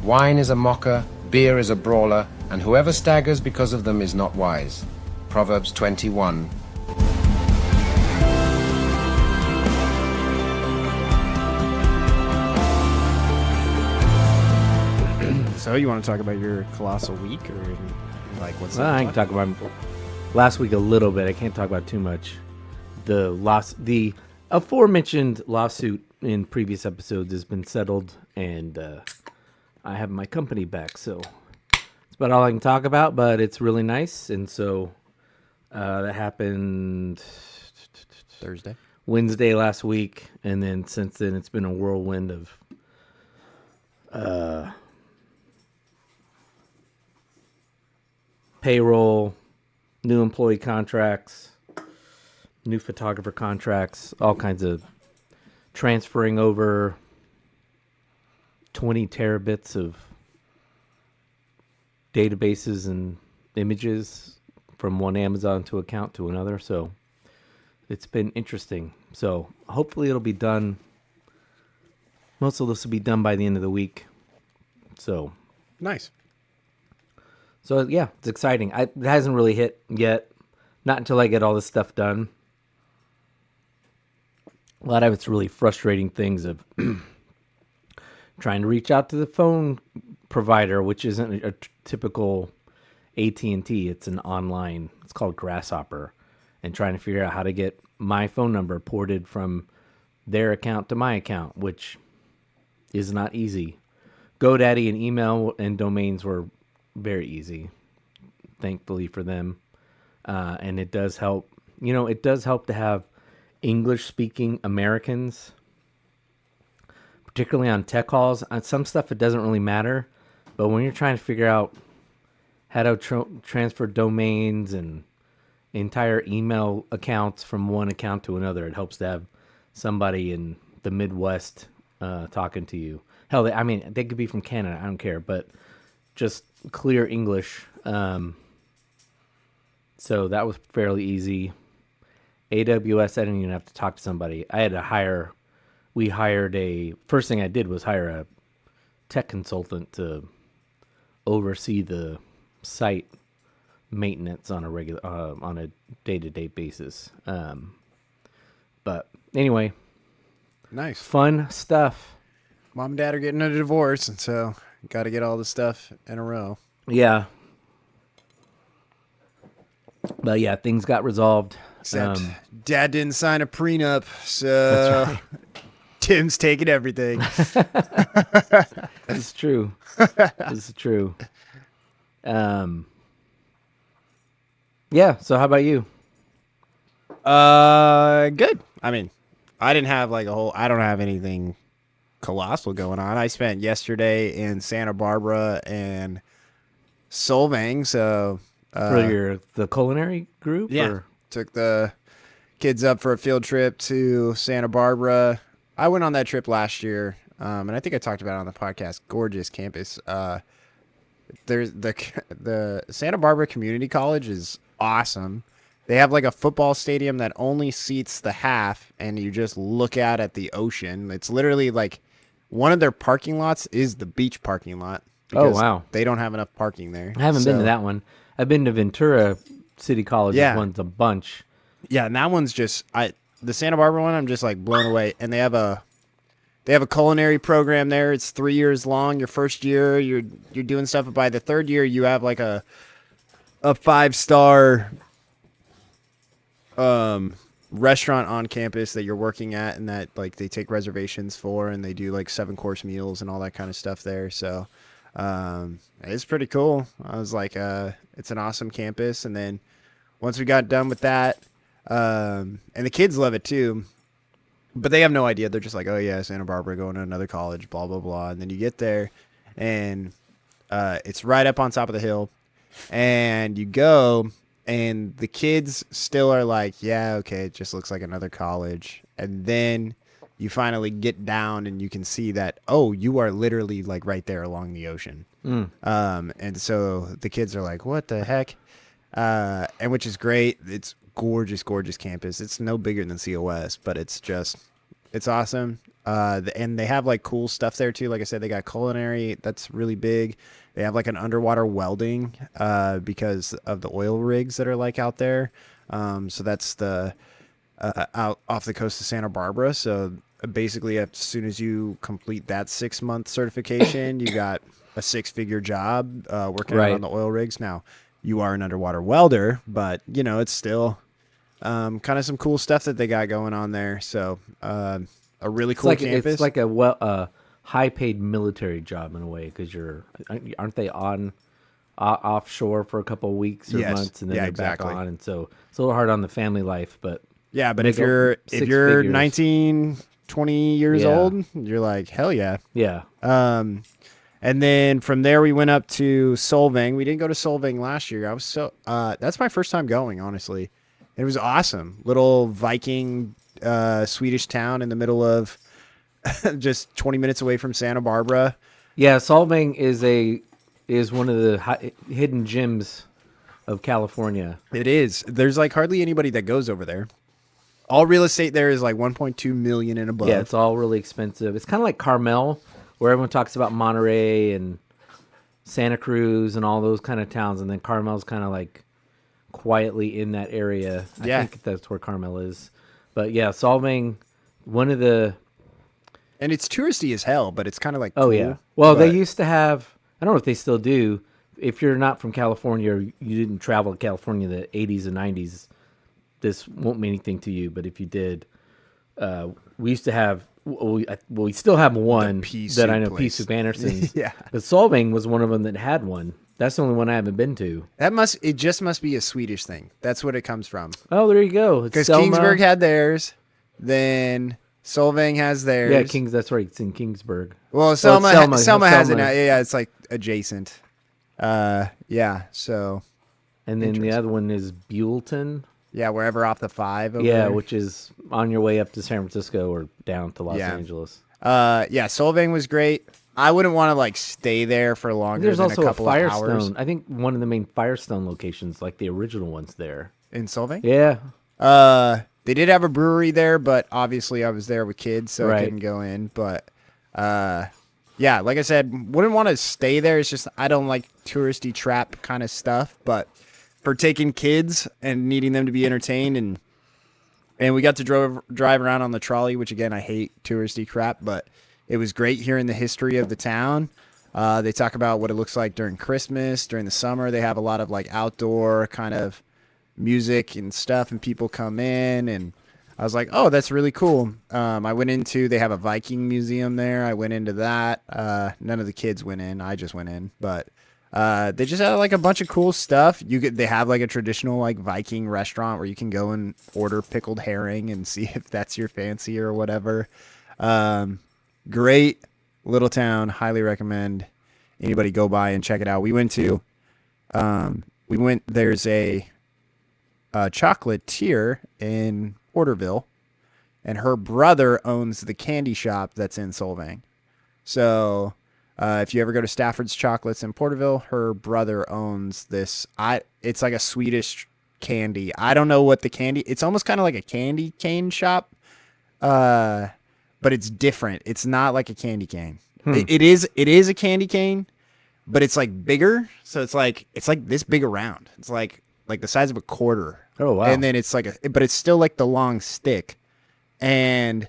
Wine is a mocker, beer is a brawler, and whoever staggers because of them is not wise. Proverbs 21. So you want to talk about your colossal week, or like what's? Well, I can talk about last week a little bit. I can't talk about too much. The aforementioned lawsuit in previous episodes has been settled, and I have my company back. So it's about all I can talk about, but it's really nice. And so that happened Thursday, Wednesday last week, and then since then it's been a whirlwind of payroll, new employee contracts, new photographer contracts, all kinds of transferring over 20 terabits of databases and images from one Amazon account to another. So it's been interesting. So hopefully it'll be done. Most of this will be done by the end of the week. So nice. So, yeah, it's exciting. It hasn't really hit yet. Not until I get all this stuff done. A lot of it's really frustrating things of trying to reach out to the phone provider, which isn't a typical AT&T. It's an online. It's called Grasshopper. And trying to figure out how to get my phone number ported from their account to my account, which is not easy. GoDaddy and email and domains were very easy, thankfully for them. And it does help. You know, it does help to have English-speaking Americans, particularly on tech calls. On some stuff, it doesn't really matter. But when you're trying to figure out how to transfer domains and entire email accounts from one account to another, it helps to have somebody in the Midwest talking to you. Hell, they could be from Canada. I don't care. But just clear English. So that was fairly easy. AWS, I didn't even have to talk to somebody. First thing I did was hire a tech consultant to oversee the site maintenance on a day-to-day basis. But anyway, nice, fun stuff. Mom and Dad are getting a divorce, and so got to get all the stuff in a row. Yeah. But yeah, things got resolved. Except Dad didn't sign a prenup, so that's right. Tim's taking everything. It's true. It's true. Yeah, so how about you? Good. I mean, I don't have anything colossal going on. I spent yesterday in Santa Barbara and Solvang, so for the culinary group? Yeah. Or? Took the kids up for a field trip to Santa Barbara. I went on that trip last year, and I think I talked about it on the podcast. Gorgeous campus. There's the Santa Barbara Community College is awesome. They have like a football stadium that only seats the half, and you just look out at the ocean. It's literally like one of their parking lots is the beach parking lot. Oh, wow. They don't have enough parking there. I haven't been to that one. I've been to Ventura City College. Yeah. One's a bunch. Yeah, and that one's just the Santa Barbara one. I'm just like blown away. And they have a culinary program there. It's 3 years long. Your first year, you're doing stuff. But by the third year, you have like a 5-star restaurant on campus that you're working at, and that like they take reservations for, and they do like 7-course meals and all that kind of stuff there. So it's pretty cool. I was like, it's an awesome campus. And then once we got done with that, and the kids love it too, but they have no idea. They're just like, oh yeah, Santa Barbara, going to another college, blah, blah, blah. And then you get there, and it's right up on top of the hill, and you go, and the kids still are like, yeah, okay, it just looks like another college. And then you finally get down and you can see that, oh, you are literally like right there along the ocean. And so the kids are like, what the heck? And which is great. It's gorgeous, gorgeous campus. It's no bigger than COS, but it's just It's awesome. And they have like cool stuff there too. Like I said, they got Culinary. That's really big. They have like an underwater welding because of the oil rigs that are like out there. So that's the out off the coast of Santa Barbara. So basically, as soon as you complete that 6-month certification, you got a 6-figure job working out on the oil rigs. Now, you are an underwater welder, but it's still kind of some cool stuff that they got going on there. So a really cool campus. It's like a high-paid military job in a way because aren't they on offshore for a couple of weeks or months and then they're back on, and so it's a little hard on the family life, but but if you're 19, 20 years old, you're like hell yeah. And then from there we went up to Solvang. We didn't go to Solvang last year. That's my first time going, honestly. It was awesome. Little Viking Swedish town in the middle of just 20 minutes away from Santa Barbara. Yeah, Solvang is one of the hidden gems of California. It is. There's like hardly anybody that goes over there. All real estate there is like 1.2 million and above. Yeah, it's all really expensive. It's kind of like Carmel, where everyone talks about Monterey and Santa Cruz and all those kind of towns, and then Carmel's kind of like quietly in that area. I think that's where Carmel is. But yeah, Solvang, one of the... And it's touristy as hell, but it's kind of like cool. Oh, yeah. Well, they used to have... I don't know if they still do. If you're not from California or you didn't travel to California in the 80s and 90s, this won't mean anything to you. But if you did, we used to have... we still have one that I know, Pea Soup Anderson's. Yeah. But Solvang was one of them that had one. That's the only one I haven't been to. It just must be a Swedish thing. That's what it comes from. Oh, there you go. Because Kingsburg had theirs, then Solvang has theirs. Yeah, that's right. It's in Kingsburg. Well, Selma has it now. Yeah, it's like adjacent. So. And then the other one is Buellton. Yeah, wherever off the 5 over there. there. Which is on your way up to San Francisco or down to Los Angeles. Solvang was great. I wouldn't want to like stay there for longer than a couple of hours. Firestone. I think one of the main Firestone locations, like the original ones there. In Solvang? Yeah. They did have a brewery there, but obviously I was there with kids, so I couldn't go in. But like I said, wouldn't want to stay there. It's just I don't like touristy trap kind of stuff. But for taking kids and needing them to be entertained, and we got to drive around on the trolley, which again I hate touristy crap, but it was great hearing the history of the town. They talk about what it looks like during Christmas, during the summer. They have a lot of like outdoor kind of music and stuff, and people come in, and I was like, oh, that's really cool. They have a Viking museum there. I went into that. None of the kids went in. I just went in, but they just had like a bunch of cool stuff. They have like a traditional like Viking restaurant where you can go and order pickled herring and see if that's your fancy or whatever. Great little town. Highly recommend anybody go by and check it out. There's a chocolatier in Porterville, and her brother owns the candy shop that's in Solvang. So if you ever go to Stafford's Chocolates in Porterville, her brother owns this. It's like a Swedish candy. I don't know what the candy... It's almost kind of like a candy cane shop. But it's different. It's not like a candy cane. It is a candy cane, but it's like bigger. So it's like this big around. It's like the size of a quarter. Oh wow! And then it's but it's still like the long stick, and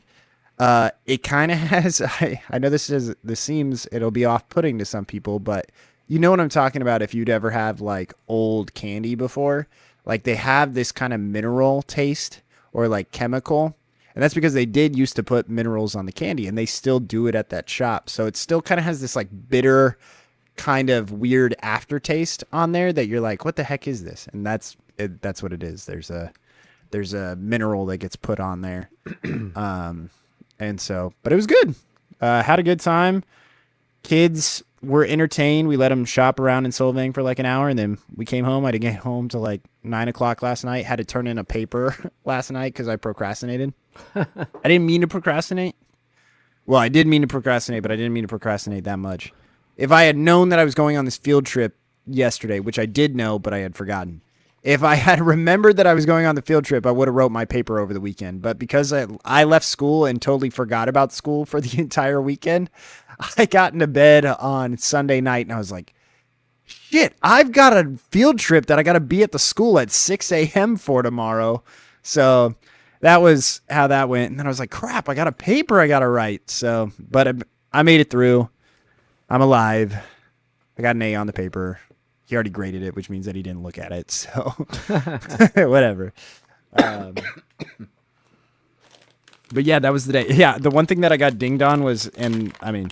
it kind of has. I know it'll be off-putting to some people, but you know what I'm talking about. If you'd ever have like old candy before, like they have this kind of mineral taste or like chemical. And that's because they did used to put minerals on the candy, and they still do it at that shop. So it still kind of has this like bitter kind of weird aftertaste on there that you're like, what the heck is this? And that's what it is. There's a mineral that gets put on there. But it was good. Had a good time. Kids were entertained. We let them shop around in Solvang for like an hour, and then we came home. I didn't get home till like 9:00 last night. Had to turn in a paper last night because I procrastinated. I didn't mean to procrastinate. Well, I did mean to procrastinate, but I didn't mean to procrastinate that much. If I had known that I was going on this field trip yesterday, which I did know, but I had forgotten. if I had remembered that I was going on the field trip, I would have wrote my paper over the weekend. But because I left school and totally forgot about school for the entire weekend, I got into bed on Sunday night and I was like, shit, I've got a field trip that I got to be at the school at 6 a.m. for tomorrow. So that was how that went. And then I was like, crap, I got a paper I got to write. So, but I made it through. I'm alive. I got an A on the paper. He already graded it, which means that he didn't look at it. So whatever. But yeah, that was the day. Yeah, the one thing that I got dinged on was, and I mean,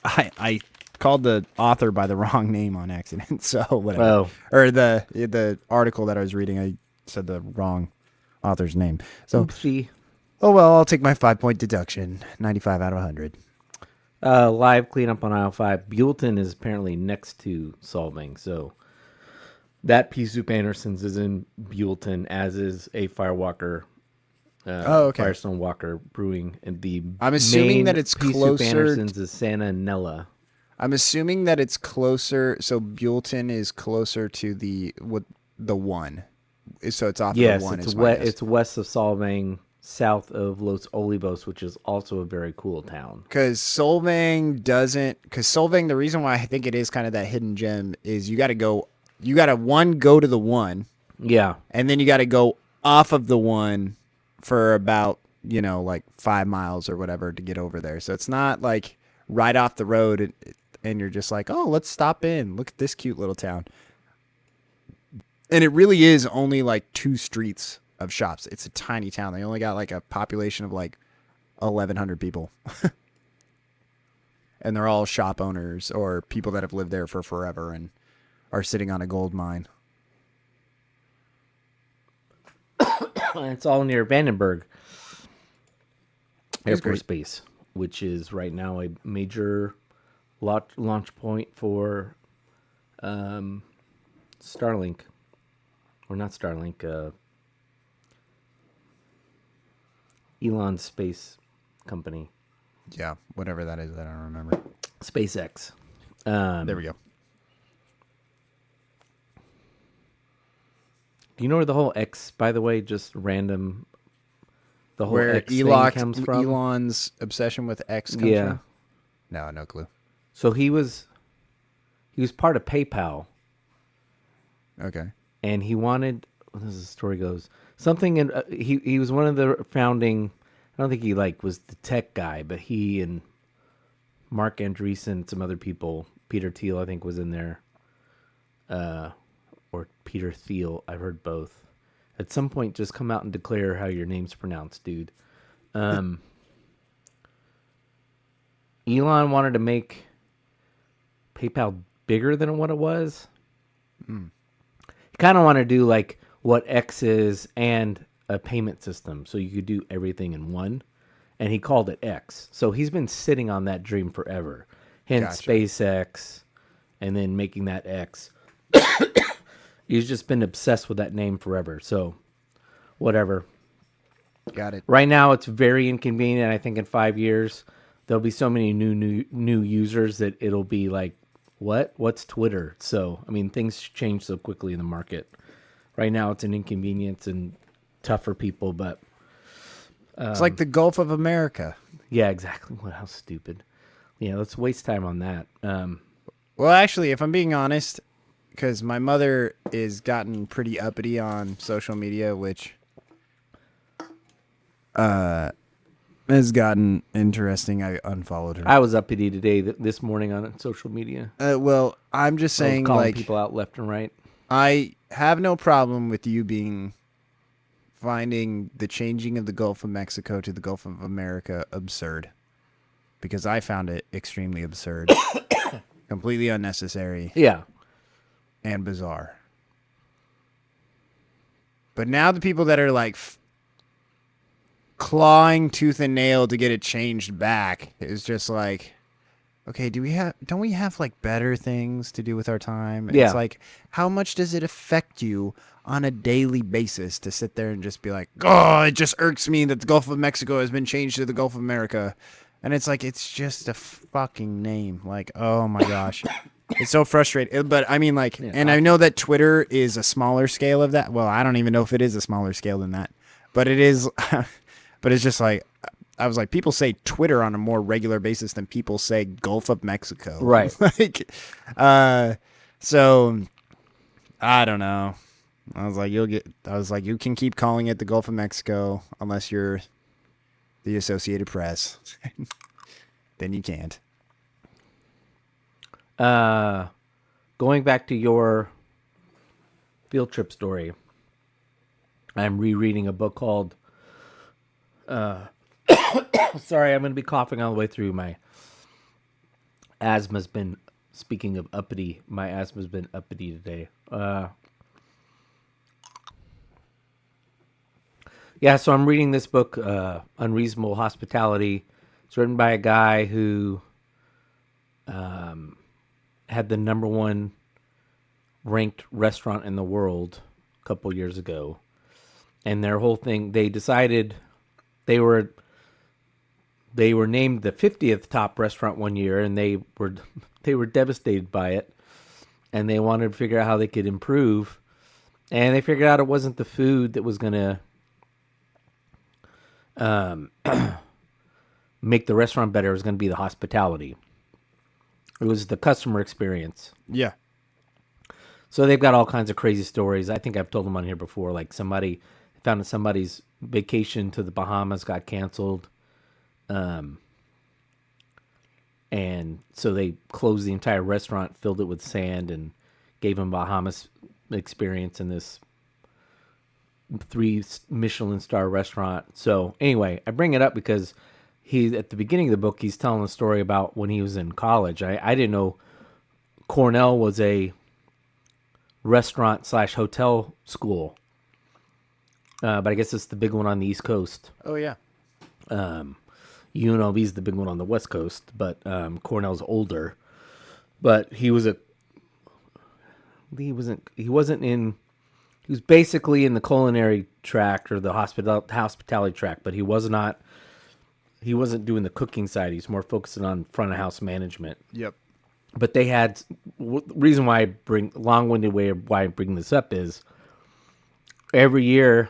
I called the author by the wrong name on accident. So whatever. Oh. Or the article that I was reading, I said the wrong author's name. So, Oopsie. oh well, I'll take my 5-point deduction. 95 out of 100. Live cleanup on aisle 5. Buellton is apparently next to Solving, so that Pea Soup Anderson's is in Buellton, as is a Firewalker. Okay. Firestone Walker Brewing, and the I'm assuming main that it's Pea Soup closer. Anderson's is Santa Nella. I'm assuming that it's closer. So Buellton is closer to the one. So it's off Yes, of the one. it's west of Solvang, south of Los Olivos, which is also a very cool town. Because Solvang, the reason why I think it is kind of that hidden gem is you got to go to the one. Yeah. And then you got to go off of the one for about, like 5 miles or whatever to get over there. So it's not like right off the road and you're just like, oh, let's stop in. Look at this cute little town. And it really is only like 2 streets of shops. It's a tiny town. They only got like a population of like 1,100 people. And they're all shop owners or people that have lived there for forever and are sitting on a gold mine. It's all near Vandenberg Air It's Force great. Base, which is right now a major launch point for Starlink. Or not Starlink, Elon's space company. Yeah, whatever that is, I don't remember. SpaceX. There we go. Do you know where the whole X, by the way, just random, the whole Where X thing comes from? Elon's obsession with X comes Yeah. from? No clue. So he was part of PayPal, Okay. and he wanted, as the story goes, something. In he was one of the founding. I don't think he was the tech guy, but he and Mark Andreessen, some other people, Peter Thiel, I think, was in there. Or Peter Thiel, I've heard both. At some point, just come out and declare how your name's pronounced, dude. Elon wanted to make PayPal bigger than what it was. He kind of wanted to do like what X is and a payment system, so you could do everything in one. And he called it X. So he's been sitting on that dream forever. Hence Gotcha. SpaceX, and then making that X. He's just been obsessed with that name forever. So, whatever. Got it. Right now, it's very inconvenient. I think in 5 years, there'll be so many new users that it'll be like, what? What's Twitter? So, I mean, things change so quickly in the market. Right now, it's an inconvenience and tough for people, but It's like the Gulf of America. yeah, exactly. What? How stupid. Yeah, let's waste time on that. Well, actually, if I'm being honest, because my mother is gotten pretty uppity on social media, which has gotten interesting. I unfollowed her. I was uppity today, this morning on social media. Well, I'm just I was saying, calling like, people out left and right. I have no problem with you finding the changing of the Gulf of Mexico to the Gulf of America absurd. Because I found it extremely absurd. Completely unnecessary Yeah. and bizarre. But now the people that are like clawing tooth and nail to get it changed back is just like, okay, don't we have like better things to do with our time? Yeah. It's like, how much does it affect you on a daily basis to sit there and just be like, oh, it just irks me that the Gulf of Mexico has been changed to the Gulf of America. And it's like, it's just a fucking name. Like, oh my gosh. It's so frustrating. But I mean, like, and I know that Twitter is a smaller scale of that. Well, I don't even know if it is a smaller scale than that, but it is. But it's just like, I was like, people say Twitter on a more regular basis than people say Gulf of Mexico. Right. Like, so I don't know. I was like, you can keep calling it the Gulf of Mexico unless you're the Associated Press. Then you can't. Going back to your field trip story, I'm rereading a book called sorry, I'm going to be coughing all the way through. My asthma's been, speaking of uppity, my asthma's been uppity today. Yeah, so I'm reading this book, Unreasonable Hospitality. It's written by a guy who had the number one ranked restaurant in the world a couple years ago. And their whole thing, they decided they were named the 50th top restaurant one year, and they were devastated by it. And they wanted to figure out how they could improve. And they figured out it wasn't the food that was going to make the restaurant better. It was going to be the hospitality. It was the customer experience. Yeah. So they've got all kinds of crazy stories. I think I've told them on here before. Like somebody found that somebody's vacation to the Bahamas got canceled. And so they closed the entire restaurant, filled it with sand, and gave them Bahamas experience in this 3 Michelin star restaurant. So anyway, I bring it up because at the beginning of the book, he's telling a story about when he was in college. I didn't know Cornell was a restaurant/hotel school. But I guess it's the big one on the East Coast. Oh, yeah. UNLV is the big one on the West Coast, but Cornell's older. But he was basically in the culinary track or the hospitality track, but he wasn't doing the cooking side. He's more focusing on front of house management. Yep. But they had reason why I bring long-winded way of why I bring this up is every year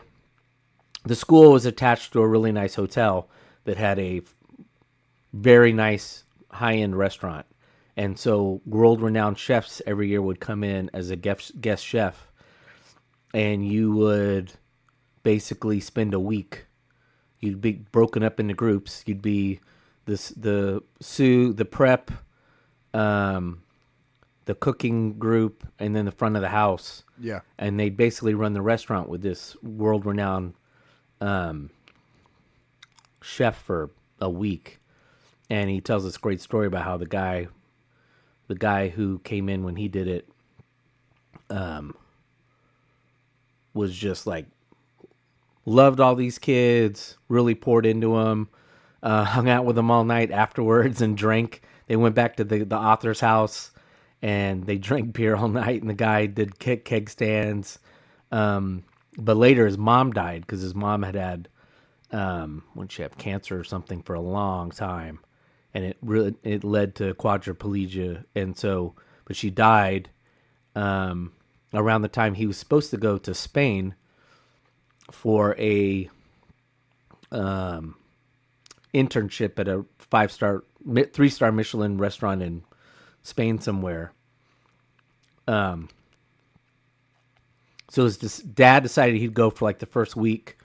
the school was attached to a really nice hotel that had a very nice high-end restaurant. And so world-renowned chefs every year would come in as a guest chef, and you would basically spend a week. You'd be broken up into groups. You'd be the prep, the cooking group, and then the front of the house. Yeah. And they'd basically run the restaurant with this world-renowned chef for a week. And he tells this great story about how the guy who came in when he did it was just like loved all these kids, really poured into them, hung out with them all night afterwards and drank. They went back to the author's house and they drank beer all night, and the guy did keg stands. But later his mom died because his mom had when she had cancer or something for a long time. And it led to quadriplegia. And so, but she died around the time he was supposed to go to Spain for a internship at a 3-star Michelin restaurant in Spain somewhere. So his dad decided he'd go for like the first week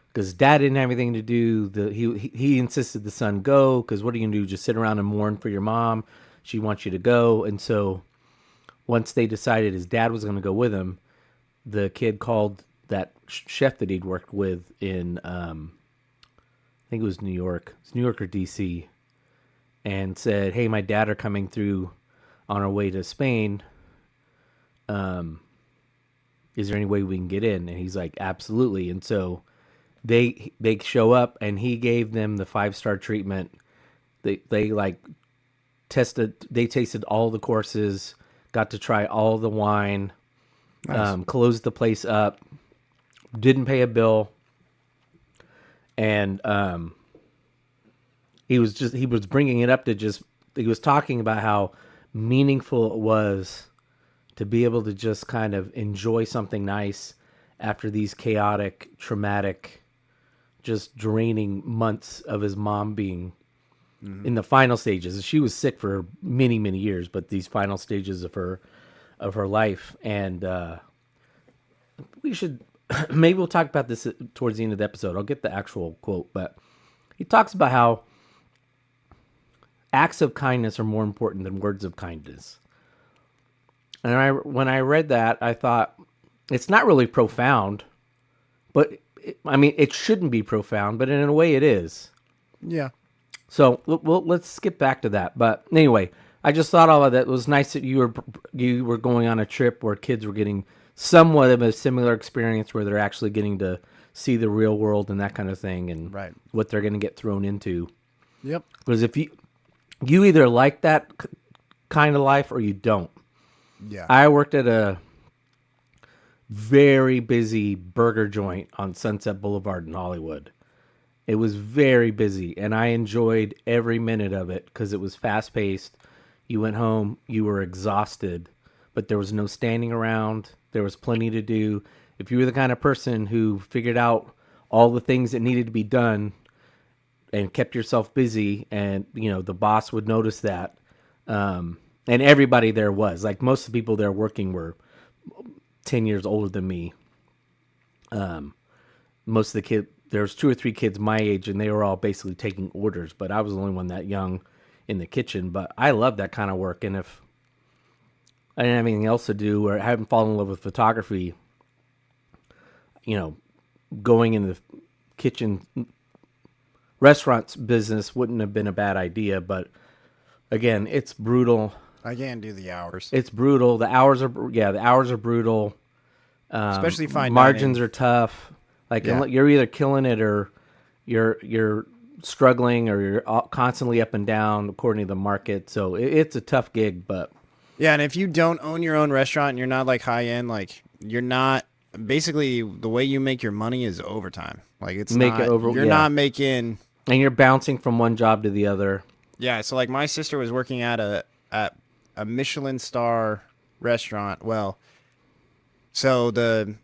because dad didn't have anything to do. He insisted the son go because what are you gonna do? Just sit around and mourn for your mom? She wants you to go. And so once they decided his dad was going to go with him, the kid called that chef that he'd worked with in I think it was New York. It's New York or DC, and said, "Hey, my dad are coming through on our way to Spain. Is there any way we can get in?" And he's like, "Absolutely." And so they show up, and he gave them the 5-star treatment. They like tasted all the courses, got to try all the wine, nice. Closed the place up, didn't pay a bill, and he was bringing it up to he was talking about how meaningful it was to be able to just kind of enjoy something nice after these chaotic, traumatic, just draining months of his mom being in the final stages. She was sick for many, many years, but these final stages of her life. And we should maybe we'll talk about this towards the end of the episode. I'll get the actual quote, but he talks about how acts of kindness are more important than words of kindness. And when I read that, I thought it's not really profound, but it shouldn't be profound, but in a way it is. Yeah. So let's skip back to that. But anyway, I just thought all of that. It was nice that you were going on a trip where kids were getting somewhat of a similar experience where they're actually getting to see the real world and that kind of thing, and Right. what they're going to get thrown into. Yep. Because if you either like that kind of life or you don't. Yeah. I worked at a very busy burger joint on Sunset Boulevard in Hollywood. It was very busy, and I enjoyed every minute of it because it was fast-paced. You went home, you were exhausted, but there was no standing around. There was plenty to do. If you were the kind of person who figured out all the things that needed to be done and kept yourself busy, and the boss would notice that, and everybody there was. Like, most of the people there working were 10 years older than me. Most of the kids, there was 2 or 3 kids my age, and they were all basically taking orders, but I was the only one that young in the kitchen. But I love that kind of work, and if I didn't have anything else to do, or I hadn't fallen in love with photography, going in the kitchen restaurants business wouldn't have been a bad idea. But again, it's brutal. I can't do the hours. It's brutal. The hours are brutal. Especially fine margins dining. are tough. Like, Yeah. you're either killing it or you're struggling, or you're constantly up and down according to the market. So it's a tough gig, but Yeah, and if you don't own your own restaurant and you're not like high end, like you're not basically the way you make your money is overtime. Like it's Make not it over- you're yeah. not making and you're bouncing from one job to the other. Yeah, so like my sister was working at a Michelin star restaurant. Well, so the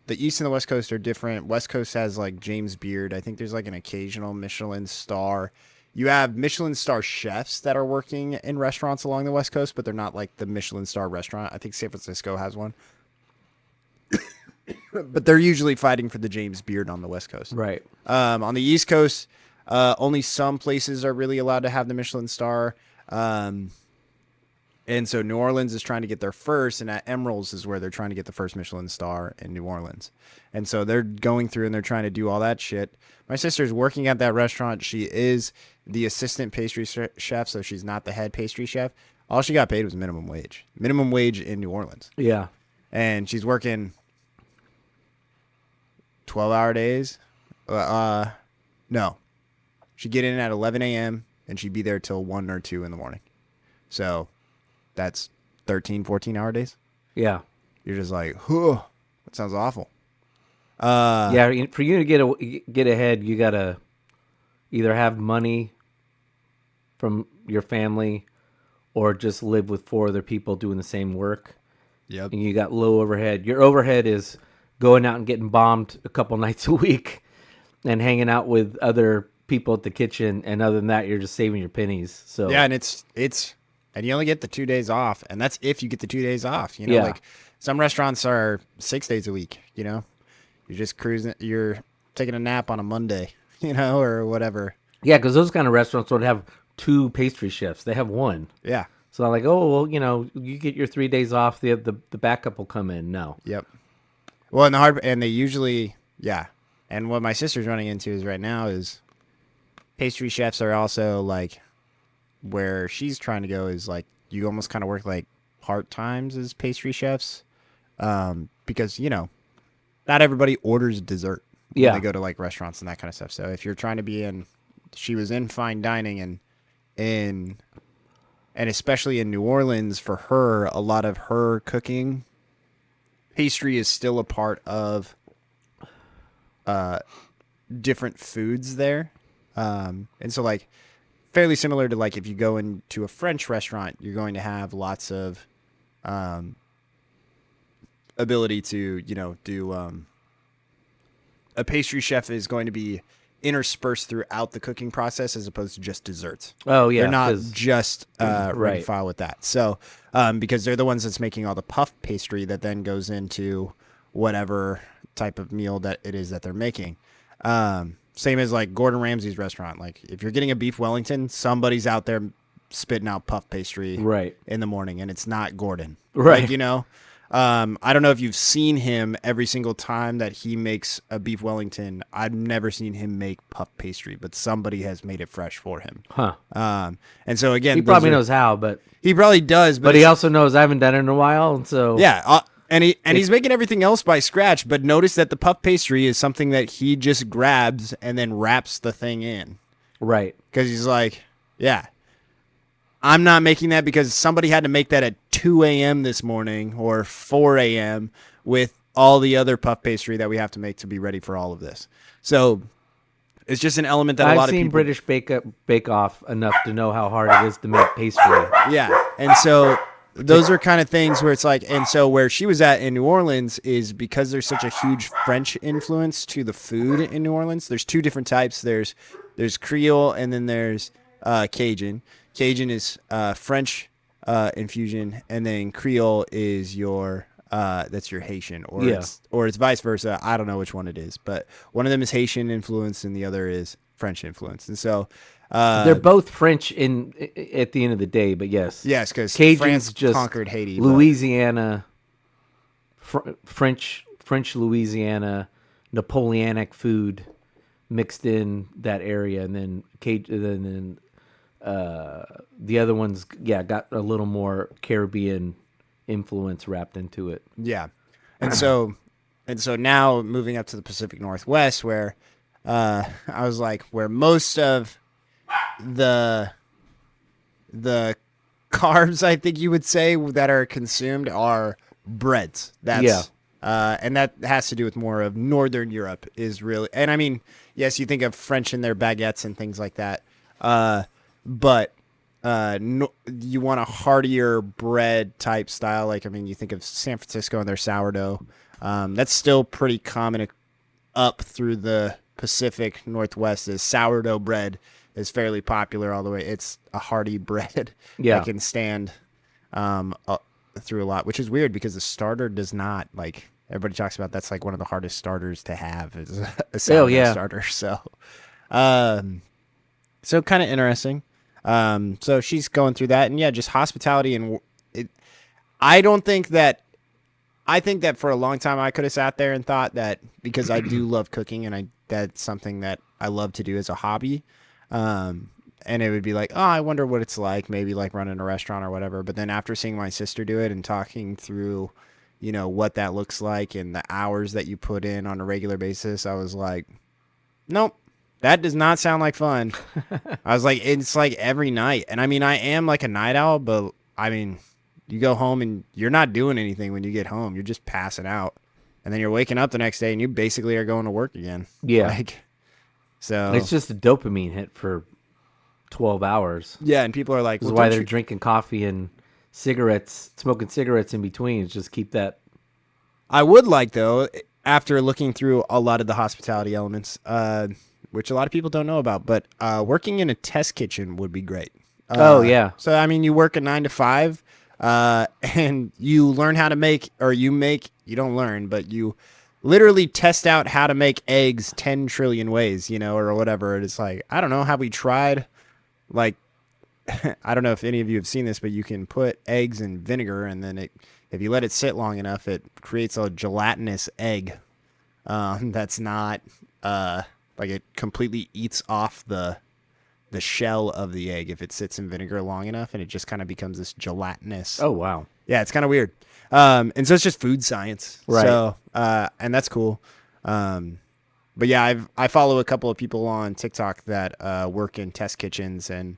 East and the West Coast are different. West Coast has like James Beard. I think there's like an occasional Michelin star. You have Michelin star chefs that are working in restaurants along the West Coast, but they're not like the Michelin star restaurant. I think San Francisco has one. But they're usually fighting for the James Beard on the West Coast. Right. On the East Coast, only some places are really allowed to have the Michelin star. And so New Orleans is trying to get their first, and at Emerald's is where they're trying to get the first Michelin star in New Orleans. And so they're going through and they're trying to do all that shit. My sister's working at that restaurant. She is the assistant pastry chef, so she's not the head pastry chef. All she got paid was minimum wage. Minimum wage in New Orleans. Yeah. And she's working 12-hour days. No. She'd get in at 11 a.m. and she'd be there till 1 or 2 in the morning. So that's 13, 14-hour days. Yeah. You're just like, whew, that sounds awful. Yeah. For you to get ahead, you gotta either have money from your family, or just live with 4 other people doing the same work. Yep. And you got low overhead. Your overhead is going out and getting bombed a couple nights a week and hanging out with other people at the kitchen. And other than that, you're just saving your pennies. So Yeah, and it's and you only get the 2 days off, and that's if you get the 2 days off. Yeah. Like some restaurants are 6 days a week. You're just cruising. You're taking a nap on a Monday, or whatever. yeah, because those kind of restaurants don't have 2 pastry chefs. They have 1. Yeah. So I'm like, oh, well, you get your 3 days off. The backup will come in. No. Yep. Well, and they usually, yeah. And what my sister's running into is right now is pastry chefs are also like, where she's trying to go is like, you almost kind of work like part times as pastry chefs, because not everybody orders dessert when Yeah. they go to like restaurants and that kind of stuff. So if you're trying to be she was in fine dining and especially in New Orleans, for her, a lot of her cooking, pastry is still a part of different foods there. And so like fairly similar to like if you go into a French restaurant, you're going to have lots of ability to, do a pastry chef is going to be interspersed throughout the cooking process as opposed to just desserts. Oh yeah, They're not 'cause- just rank Right. and file with that. So because they're the ones that's making all the puff pastry that then goes into whatever type of meal that it is that they're making. Same as like Gordon Ramsay's restaurant. Like if you're getting a beef Wellington, somebody's out there spitting out puff pastry Right. in the morning, and it's not Gordon. Right. Like, I don't know if you've seen him every single time that he makes a beef Wellington. I've never seen him make puff pastry, but somebody has made it fresh for him. Huh. And so again, He probably knows how, but he probably does, but he it's- also knows I haven't done it in a while, and so yeah, and he's making everything else by scratch. But notice that the puff pastry is something that he just grabs and then wraps the thing in right. because he's like, yeah. I'm not making that because somebody had to make that at 2 a.m. this morning or 4 a.m. with all the other puff pastry that we have to make to be ready for all of this. So it's just an element that a I've lot of seen people... British Bake Off enough to know how hard it is to make pastry. Yeah. And so those are kind of things where it's like, and so where she was at in New Orleans is because there's such a huge French influence to the food in New Orleans. There's two different types. There's Creole and then there's Cajun. Cajun is French infusion, and then Creole is your that's your Haitian, or Yeah. it's vice versa. I don't know which one it is, but one of them is Haitian influence, and the other is French influence. And so They're both French at the end of the day, but yes, yes, because Cajun's France just conquered Haiti, but- Louisiana, French Louisiana, Napoleonic food mixed in that area, and then the other ones, got a little more Caribbean influence wrapped into it. Yeah. And so now moving up to the Pacific Northwest where I was like where most of the carbs I think you would say that are consumed are breads. That's and that has to do with more of Northern Europe is really, and I mean, yes, you think of French and their baguettes and things like that. But no, you want a heartier bread type style. Like, I mean, you think of San Francisco and their sourdough. That's still pretty common up through the Pacific Northwest. Is sourdough bread is fairly popular all the way. It's a hearty bread that can stand through a lot, which is weird because the starter does not. Like everybody talks about, that's like one of the hardest starters to have is a sourdough starter. So, so kind of interesting. So she's going through that, and yeah, just hospitality, and I think that for a long time I could have sat there and thought that because I do love cooking and that's something that I love to do as a hobby. And it would be like, oh, I wonder what it's like, maybe like running a restaurant or whatever. But then after seeing my sister do it and talking through, what that looks like and the hours that you put in on a regular basis, I was like, nope. That does not sound like fun. I was like, it's like every night. And I mean, I am like a night owl, but I mean, you go home and you're not doing anything when you get home. You're just passing out. And then you're waking up the next day and you basically are going to work again. Yeah. So it's just a dopamine hit for 12 hours. Yeah. And people are like, This is why they're drinking coffee and smoking cigarettes in between. It's just keep that. I would like, though, after looking through a lot of the hospitality elements, which a lot of people don't know about, but working in a test kitchen would be great. Oh, yeah. So, I mean, you work a 9 to 5, and you learn how to make, or you don't learn, but you literally test out how to make eggs 10 trillion ways, or whatever. It's like, I don't know, have we tried, like, I don't know if any of you have seen this, but you can put eggs in vinegar, and then if you let it sit long enough, it creates a gelatinous egg that's not... like it completely eats off the shell of the egg if it sits in vinegar long enough, and it just kind of becomes this gelatinous. Oh, wow. Yeah, it's kind of weird. And so it's just food science. Right. So, and that's cool. But yeah, I follow a couple of people on TikTok that work in test kitchens, and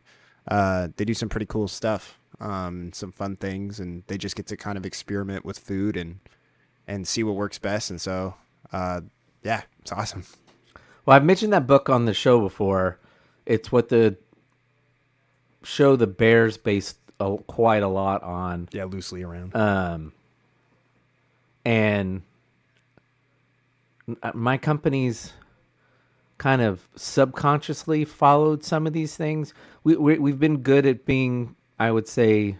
they do some pretty cool stuff, some fun things, and they just get to kind of experiment with food and see what works best. And so, yeah, it's awesome. Well, I've mentioned that book on the show before. It's what the show the Bears based quite a lot on, Yeah, loosely around. and my company's kind of subconsciously followed some of these things. We've been good at being, I would say,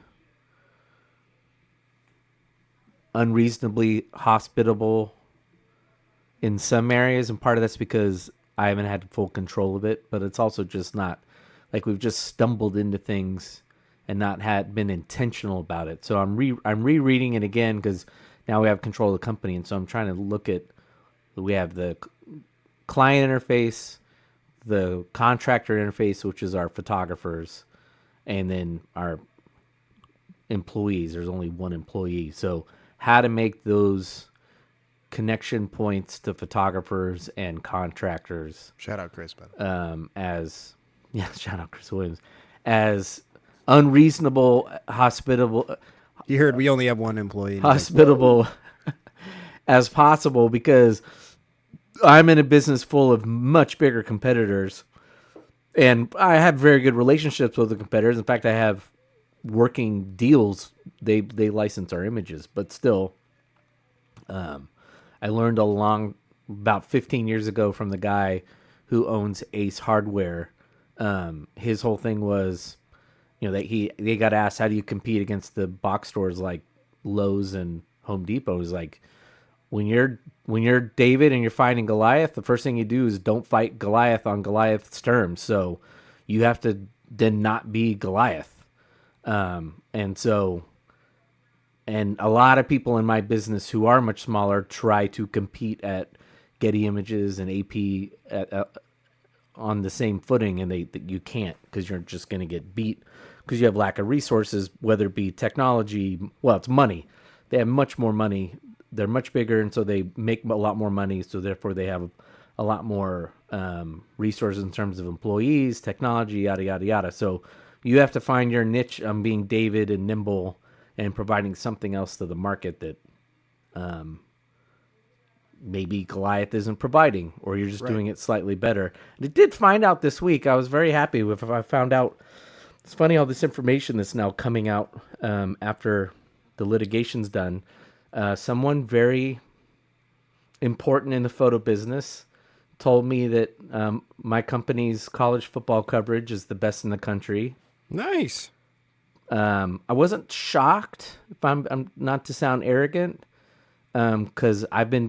unreasonably hospitable in some areas, and part of that's because I haven't had full control of it, but it's also just not like we've just stumbled into things and not had been intentional about it. So I'm rereading it again because now we have control of the company, and so I'm trying to look at, we have the client interface, the contractor interface, which is our photographers, and then our employees. There's only one employee, so how to make those connection points to photographers and contractors Shout out Chris, by the way. shout out Chris Williams, as unreasonable, hospitable You heard we only have one employee. and he's like, hospitable as possible, because I'm in a business full of much bigger competitors, and I have very good relationships with the competitors. In fact, I have working deals. They license our images, but still, I learned about 15 years ago from the guy who owns Ace Hardware. His whole thing was, that they got asked, how do you compete against the box stores like Lowe's and Home Depot? He's like, when you're David and you're fighting Goliath, the first thing you do is don't fight Goliath on Goliath's terms. So you have to then not be Goliath. And a lot of people in my business who are much smaller try to compete at Getty Images and AP on the same footing, and you can't, because you're just going to get beat because you have lack of resources, whether it be technology. Well, it's money. They have much more money. They're much bigger, and so they make a lot more money. So therefore, they have a lot more resources in terms of employees, technology, yada yada yada. So you have to find your niche on being David and nimble and providing something else to the market that maybe Goliath isn't providing, or you're just doing it slightly better. And I did find out this week, I was very happy with, I found out, it's funny all this information that's now coming out after the litigation's done. Someone very important in the photo business told me that my company's college football coverage is the best in the country. Nice. I wasn't shocked, if I'm not to sound arrogant, because I've been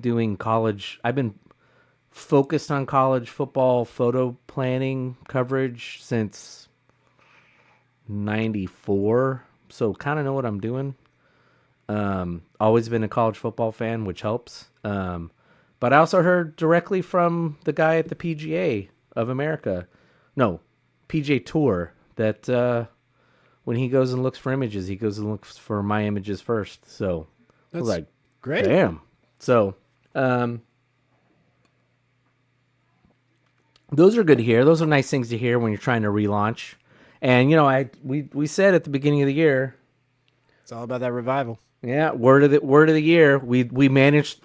focused on college football photo planning coverage since 94, so kind of know what I'm doing. Always been a college football fan, which helps. But I also heard directly from the guy at the PGA of America, no, PGA Tour, that when he goes and looks for images, he goes and looks for my images first. So I was like, great. Damn. So those are good to hear. Those are nice things to hear when you're trying to relaunch. And we said at the beginning of the year, It's all about that revival. yeah, word of the year. We managed.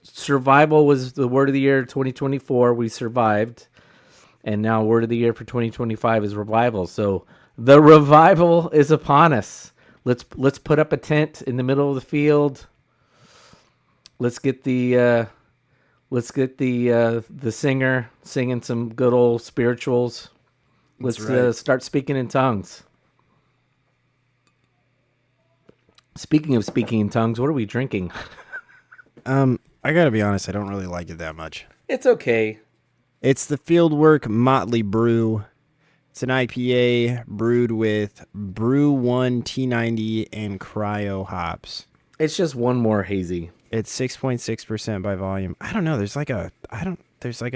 Survival was the word of the year 2024. We survived, and now word of the year for 2025 is revival. So the revival is upon us. Let's put up a tent in the middle of the field. Let's get the singer singing some good old spirituals. Let's start speaking in tongues. Speaking of speaking in tongues, what are we drinking? I gotta be honest, I don't really like it that much. It's okay. It's the Fieldwork Møtley Brew. It's an IPA brewed with Brew 1 T90 and cryo hops. It's just one more hazy. It's 6.6% by volume. I don't know. There's like a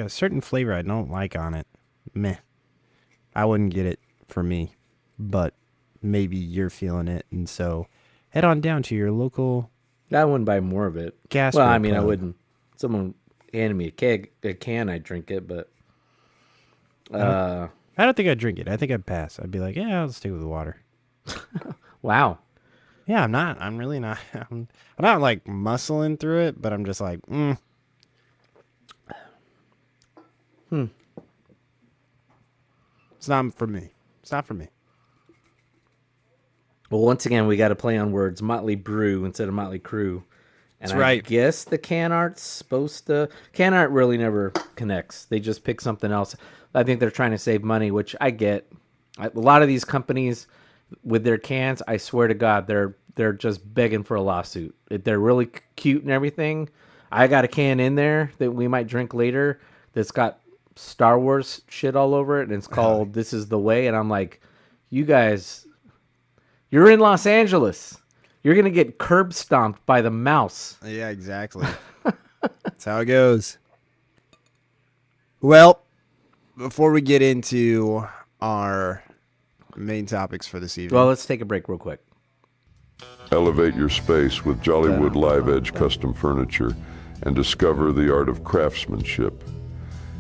certain flavor I don't like on it. Meh. I wouldn't get it for me, but maybe you're feeling it, and so head on down to your local. I wouldn't buy more of it. Gas. Well, I mean, I wouldn't. Someone handed me a can, I'd drink it, but I don't think I'd drink it. I think I'd pass. I'd be like, yeah, I'll stick with the water. Wow. Yeah, I'm not. I'm really not. I'm not like muscling through it, but I'm just like, It's not for me. It's not for me. Well, once again, we got to play on words. Møtley Brew instead of Møtley Crew. And That's right. I guess the can art's supposed to... Can art really never connects. They just pick something else. I think they're trying to save money, which I get. A lot of these companies with their cans, I swear to God, they're just begging for a lawsuit. They're really cute and everything. I got a can in there that we might drink later that's got Star Wars shit all over it, and it's called This Is the Way. And I'm like, you guys, you're in Los Angeles. You're going to get curb stomped by the mouse. Yeah, exactly. That's how it goes. Well, before we get into our main topics for this evening. Well, let's take a break real quick. Elevate your space with Jollywood Live Edge custom furniture and discover the art of craftsmanship.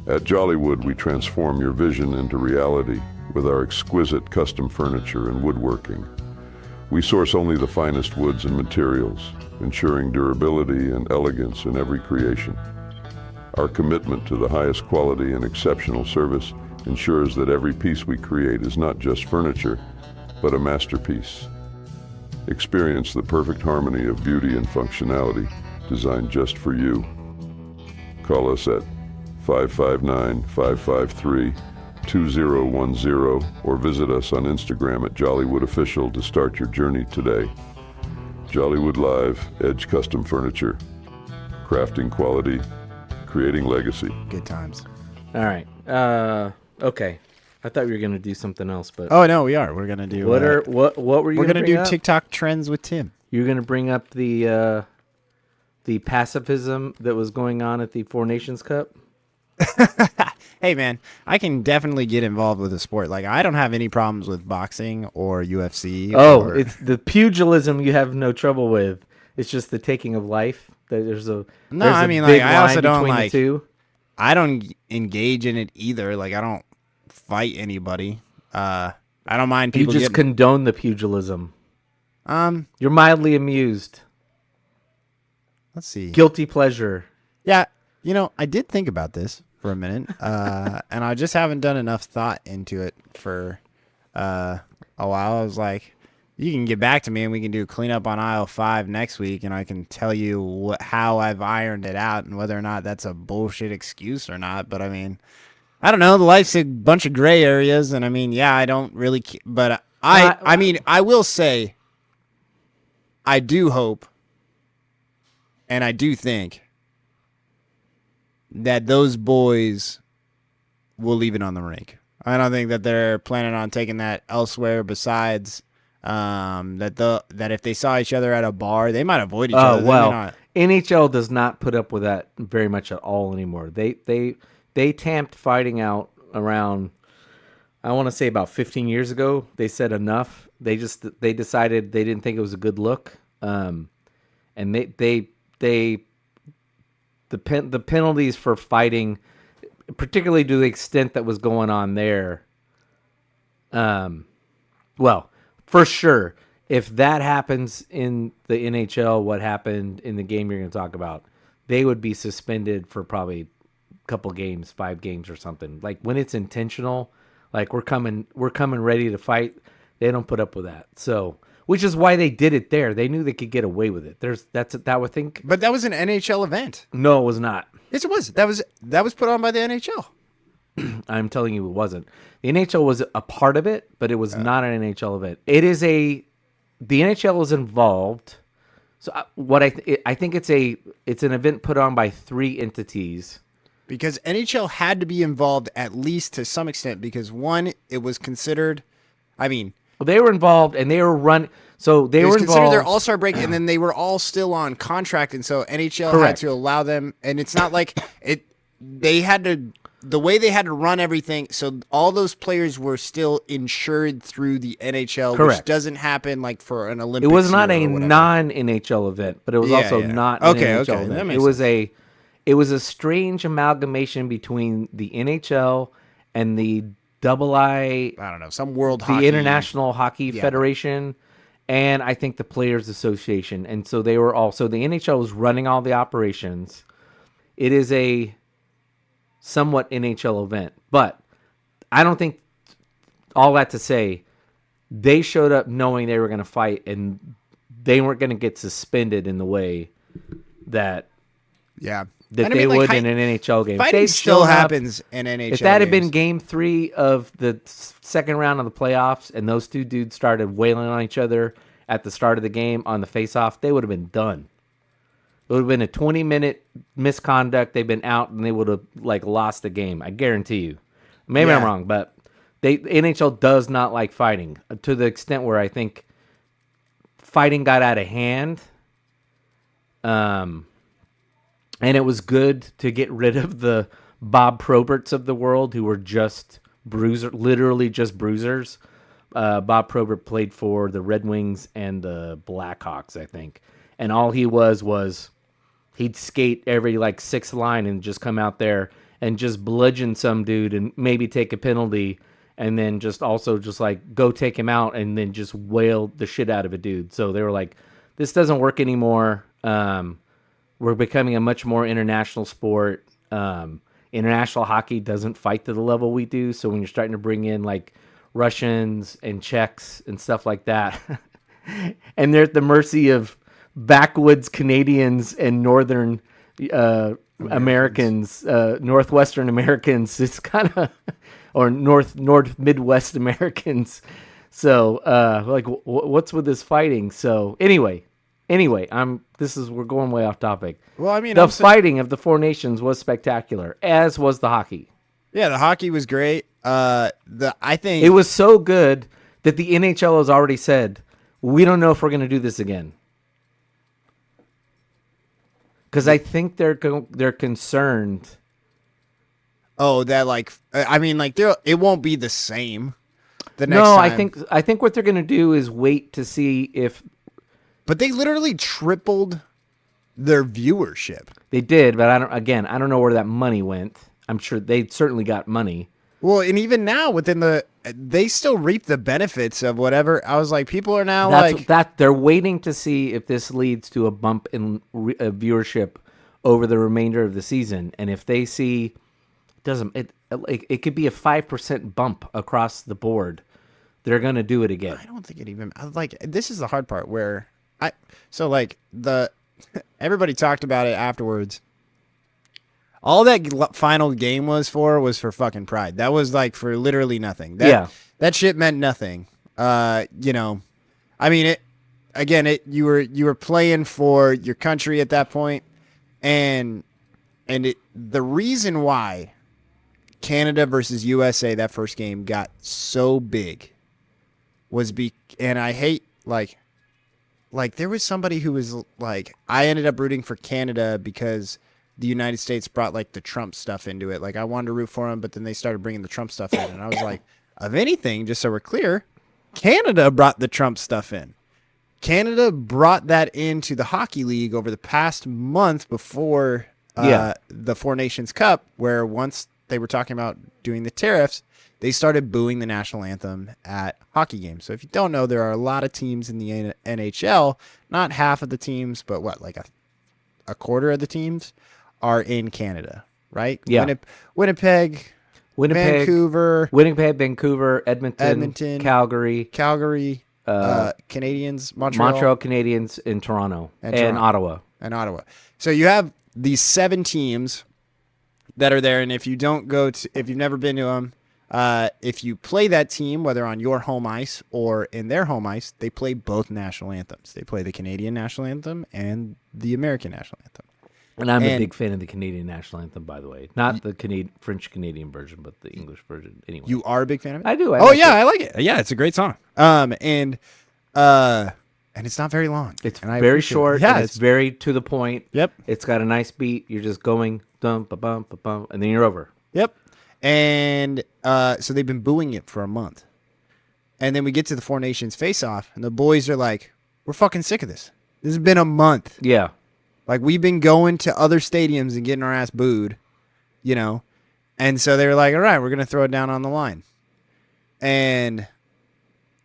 At Jollywood, we transform your vision into reality with our exquisite custom furniture and woodworking. We source only the finest woods and materials, ensuring durability and elegance in every creation. Our commitment to the highest quality and exceptional service ensures that every piece we create is not just furniture, but a masterpiece. Experience the perfect harmony of beauty and functionality designed just for you. Call us at 559-553-2010 or visit us on Instagram at Jollywood Official to start your journey today. Jollywood Live Edge Custom Furniture. Crafting quality, creating legacy. Good times. All right. Okay. I thought we were going to do something else, but Oh no, we are. We're gonna do. what were you? We're gonna do up? TikTok trends with Tim. You're going to bring up the pacifism that was going on at the Four Nations Cup? Hey man, I can definitely get involved with a sport. Like I don't have any problems with boxing or UFC. Oh, or... it's the pugilism you have no trouble with. It's just the taking of life. There's a No, there's I a mean, big like, I also line don't, between like- the two. I don't engage in it either. Like I don't fight anybody. I don't mind You people just getting. condone the pugilism. You're mildly amused. Let's see. Guilty pleasure. Yeah, I did think about this for a minute, and I just haven't done enough thought into it for a while. I was like, you can get back to me and we can do cleanup on aisle 5 next week, and I can tell you how I've ironed it out and whether or not that's a bullshit excuse or not. But I mean, I don't know. Life's a bunch of gray areas, and I mean, yeah, I don't really, but I mean, I will say, I do hope, and I do think that those boys will leave it on the rink. I don't think that they're planning on taking that elsewhere besides that if they saw each other at a bar, they might avoid each other. Oh, They may well, not. NHL does not put up with that very much at all anymore. They tamped fighting out around, I want to say about 15 years ago. They said enough. They decided they didn't think it was a good look. And the penalties for fighting, particularly to the extent that was going on there. Well, for sure, if that happens in the NHL, what happened in the game you're going to talk about, they would be suspended for probably a couple games, 5 games or something. Like when it's intentional, like we're coming ready to fight, they don't put up with that. So, which is why they did it there. They knew they could get away with it. That would think. But that was an NHL event. No, it was not. Yes, it was. That was put on by the NHL. I'm telling you, it wasn't. The NHL was a part of it, but it was not an NHL event. The NHL is involved. So I think it's an event put on by 3 entities. Because NHL had to be involved at least to some extent because one, it was considered, I mean, They were involved and they were run. So they it were was considered involved. their All-Star break, and then they were all still on contract, and so NHL had Correct. to allow them. And it's not like it. They had to the way they had to run everything. So all those players were still insured through the NHL, which Correct. doesn't happen like for an It Olympics. was not year a or whatever. non-NHL event, but it was Yeah, also yeah. not an Okay, NHL okay, that event. makes It was a strange amalgamation between the NHL and the I don't know, some World the Hockey. International Hockey Federation, and I think the Players Association. And so they were also, the NHL was running all the operations. It is a somewhat NHL event, but I don't think, all that to say, they showed up knowing they were going to fight, and they weren't going to get suspended in the way that Yeah. that And I they mean, like, would in an NHL game. If Fighting they'd still shown up- happens in NHL If that had been games. Game 3 of the second round of the playoffs, and those two dudes started wailing on each other at the start of the game on the face-off, they would have been done. It would have been a 20-minute misconduct. They've been out, and they would have lost the game. I guarantee you. Maybe I'm Yeah. wrong, but NHL does not like fighting to the extent where I think fighting got out of hand. And it was good to get rid of the Bob Proberts of the world who were just literally just bruisers. Bob Probert played for the Red Wings and the Blackhawks, I think. And all he was he'd skate every sixth line and just come out there and just bludgeon some dude and maybe take a penalty and then just go take him out and then just wail the shit out of a dude. So they were like, this doesn't work anymore. We're becoming a much more international sport. International hockey doesn't fight to the level we do. So when you're starting to bring in Russians and Czechs and stuff like that, and they're at the mercy of backwoods Canadians and northern Americans, Northwestern Americans, it's kind of, or North Midwest Americans. So what's with this fighting? So anyway, we're going way off topic. Well, I mean, the fighting of the Four Nations was spectacular, as was the hockey. Yeah, the hockey was great. I think It was so good that the NHL has already said, we don't know if we're going to do this again. Because I think they're concerned. Oh, that it won't be the same. The next No, time. I think what they're going to do is wait to see if But they literally tripled their viewership. they did. But I don't know where that money went. I'm sure they certainly got money. Well, and even now they still reap the benefits of whatever. I was like, people are now They're waiting to see if this leads to a bump in viewership over the remainder of the season, and if they see it could be a 5% bump across the board, they're going to do it again. I don't think it even this is the hard part where everybody talked about it afterwards. All that final game was for fucking pride. That was for literally nothing. That shit meant nothing. I mean, you were playing for your country at that point, and the reason why Canada versus USA, that first game, got so big was and I hate there was somebody who was I ended up rooting for Canada because the United States brought the Trump stuff into it. I wanted to root for them, but then they started bringing the Trump stuff in, and I was like, of anything, just so we're clear, Canada brought the Trump stuff in. Canada brought that into the hockey league over the past month before the Four Nations Cup, where once they were talking about doing the tariffs, they started booing the national anthem at hockey games. So if you don't know, there are a lot of teams in the NHL, not half of the teams, but a quarter of the teams are in Canada, right? Yeah. Winnipeg, Vancouver, Edmonton, Calgary, Canadians, Montreal Canadiens, and Toronto, and Ottawa. So you have these 7 teams that are there, and if you don't if you've never been to them, if you play that team, whether on your home ice or in their home ice, they play both national anthems. They play the Canadian national anthem and the American national anthem. And I'm a big fan of the Canadian national anthem, by the way. Not the French-Canadian version, but the English version. Anyway, You are a big fan of it? I do. I like it. Yeah, it's a great song. And it's not very long. It's and very short. Yeah, and it's very to the point. Yep. It's got a nice beat. You're just going dum ba bum ba bum, and then you're over. Yep. And so they've been booing it for a month. And then we get to the Four Nations face-off, and the boys are like, we're fucking sick of this. This has been a month. Yeah. We've been going to other stadiums and getting our ass booed, And so they were like, all right, we're going to throw it down on the line. And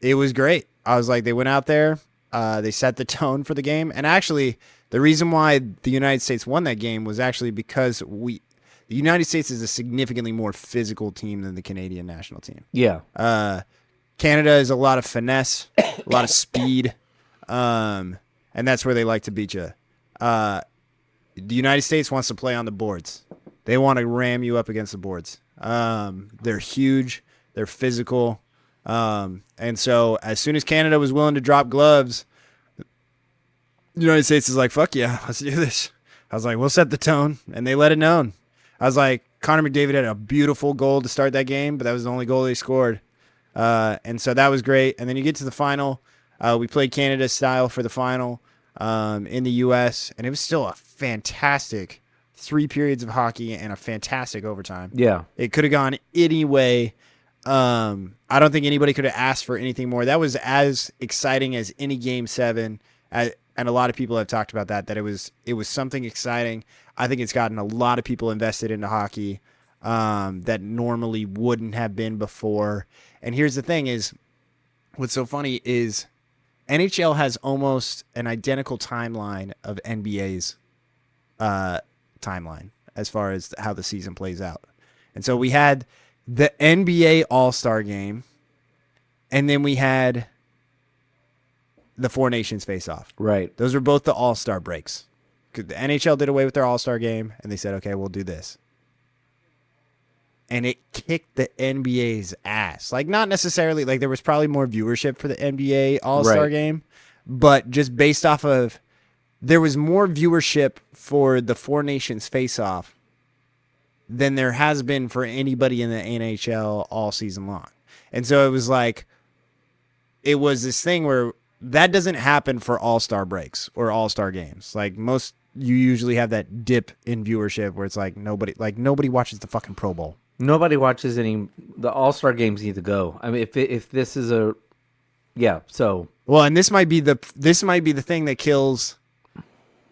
it was great. I was like, they went out there. They set the tone for the game. And actually, the reason why the United States won that game was actually because the United States is a significantly more physical team than the Canadian national team. Yeah. Canada is a lot of finesse, a lot of speed, and that's where they like to beat you. The United States wants to play on the boards. They want to ram you up against the boards. They're huge. They're physical. And so as soon as Canada was willing to drop gloves, the United States is like, fuck yeah, let's do this. I was like, we'll set the tone. And they let it known. I was like, Connor McDavid had a beautiful goal to start that game, but that was the only goal they scored. And so that was great. And then you get to the final. We played Canada style for the final in the U.S., and it was still a fantastic 3 periods of hockey and a fantastic overtime. Yeah. It could have gone any way. I don't think anybody could have asked for anything more. That was as exciting as any Game 7. And a lot of people have talked about that it was something exciting. I think it's gotten a lot of people invested into hockey that normally wouldn't have been before. And here's the thing is, what's so funny is NHL has almost an identical timeline of NBA's timeline as far as how the season plays out. And so we had the NBA All-Star Game, and then we had the Four Nations face-off. Right. Those were both the All-Star breaks. The NHL did away with their All-Star Game, and they said, okay, we'll do this. And it kicked the NBA's ass. Like, not necessarily, like, there was probably more viewership for the NBA All-Star Game, but just based off of, there was more viewership for the Four Nations face-off than there has been for anybody in the NHL all season long. And so it was like, it was this thing where that doesn't happen for all-star breaks or all-star games. Like most, you usually have that dip in viewership where it's like nobody watches the fucking Pro Bowl. Nobody watches the All-Star games need to go. I mean, if this is so. Well, and this might be the thing that kills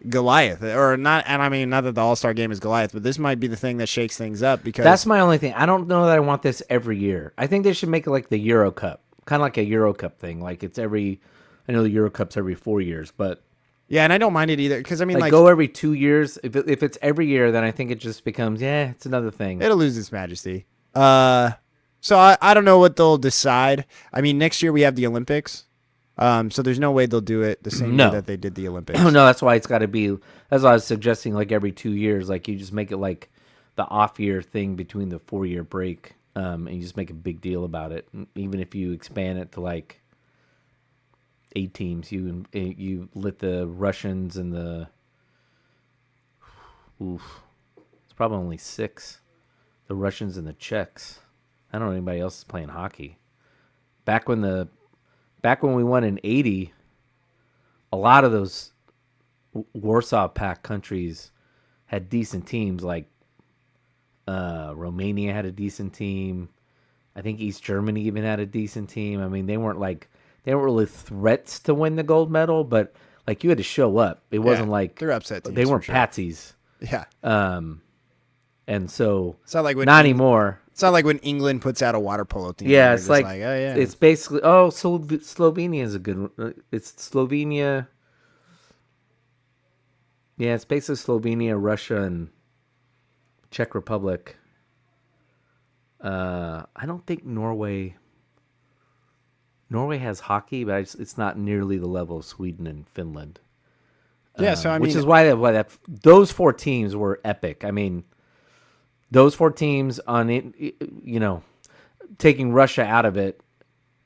Goliath, or not. And I mean, not that the All-Star game is Goliath, but this might be the thing that shakes things up, because That's my only thing. I don't know that I want this every year. I think they should make it like the Euro Cup, kind of like a Euro Cup thing. Like it's every. I know the Euro Cup's every 4 years, but yeah, and I don't mind it either, because I mean, like go every 2 years. If it's every year, then I think it just becomes it's another thing. It'll lose its majesty. So I don't know what they'll decide. I mean, next year we have the Olympics. So there's no way they'll do it the same way that they did the Olympics. No, that's why it's got to be. That's why I was suggesting like every 2 years. Like you just make it like the off year thing between the 4 year break, and you just make a big deal about it. And even if you expand it to like 8 teams, you let the Russians and the it's probably only 6. The Russians and the Czechs. I don't know anybody else is playing hockey. Back when we won in '80, a lot of those Warsaw Pact countries had decent teams. Like Romania had a decent team. I think East Germany even had a decent team. I mean, they weren't really threats to win the gold medal, but like you had to show up. It wasn't like they're upset teams, they weren't for sure. patsies. Yeah. And so It's not like when not anymore. It's not like when England puts out a water polo team. Yeah, They're it's just like oh yeah. it's basically Slovenia is a good one. It's Slovenia. Yeah, it's basically Slovenia, Russia, and Czech Republic. I don't think Norway has hockey, but it's not nearly the level of Sweden and Finland. Yeah, so I mean, which is why those 4 teams were epic. I mean, those 4 teams on it, taking Russia out of it,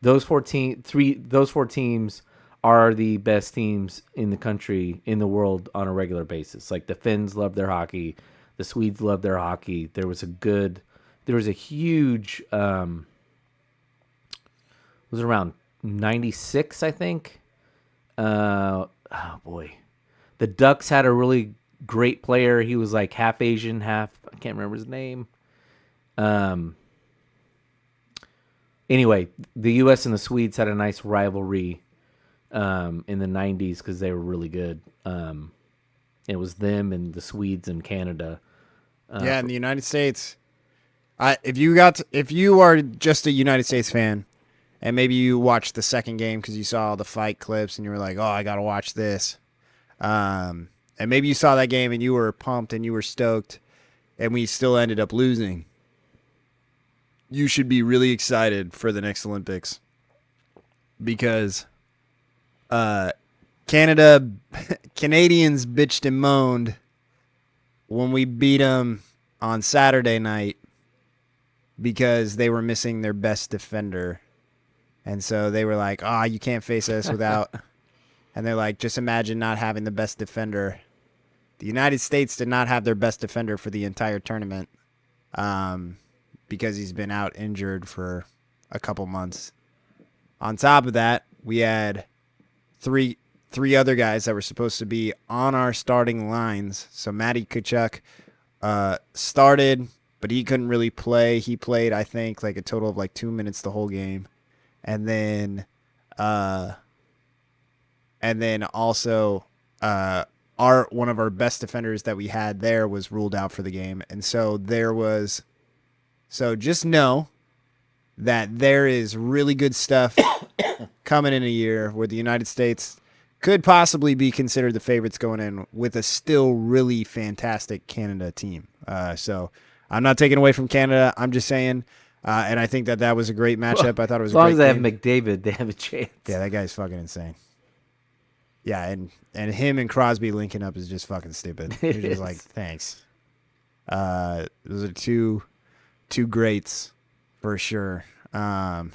those 4 teams are the best teams in the country, in the world on a regular basis. Like the Finns love their hockey, the Swedes love their hockey. There was a huge, was it around 96, I think? Oh boy. The Ducks had a really great player. He was like half Asian, half, I can't remember his name. Anyway, the U.S. and the Swedes had a nice rivalry in the 90s because they were really good. It was them and the Swedes and Canada. in the United States, if you are just a United States fan, and maybe you watched the second game because you saw all the fight clips and you were like, oh, I got to watch this. And maybe you saw that game and you were pumped and you were stoked, and we still ended up losing. You should be really excited for the next Olympics. because Canadians bitched and moaned when we beat them on Saturday night because they were missing their best defender. And so they were like, you can't face us without. And they're like, just imagine not having the best defender. The United States did not have their best defender for the entire tournament because he's been out injured for a couple months. On top of that, we had three other guys that were supposed to be on our starting lines. So Matty Tkachuk started, but he couldn't really play. He played, I think, like a total of like 2 minutes the whole game. And then also one of our best defenders that we had there was ruled out for the game. And so just know that there is really good stuff coming in a year where the United States could possibly be considered the favorites going in with a still really fantastic Canada team. So I'm not taking away from Canada. I'm just saying, and I think that was a great matchup. I thought it was as long a as great they game. have McDavid, they have a chance. Yeah, that guy's fucking insane. Yeah, and him and Crosby linking up is just fucking stupid. You're just like, thanks. Those are two greats for sure. We'll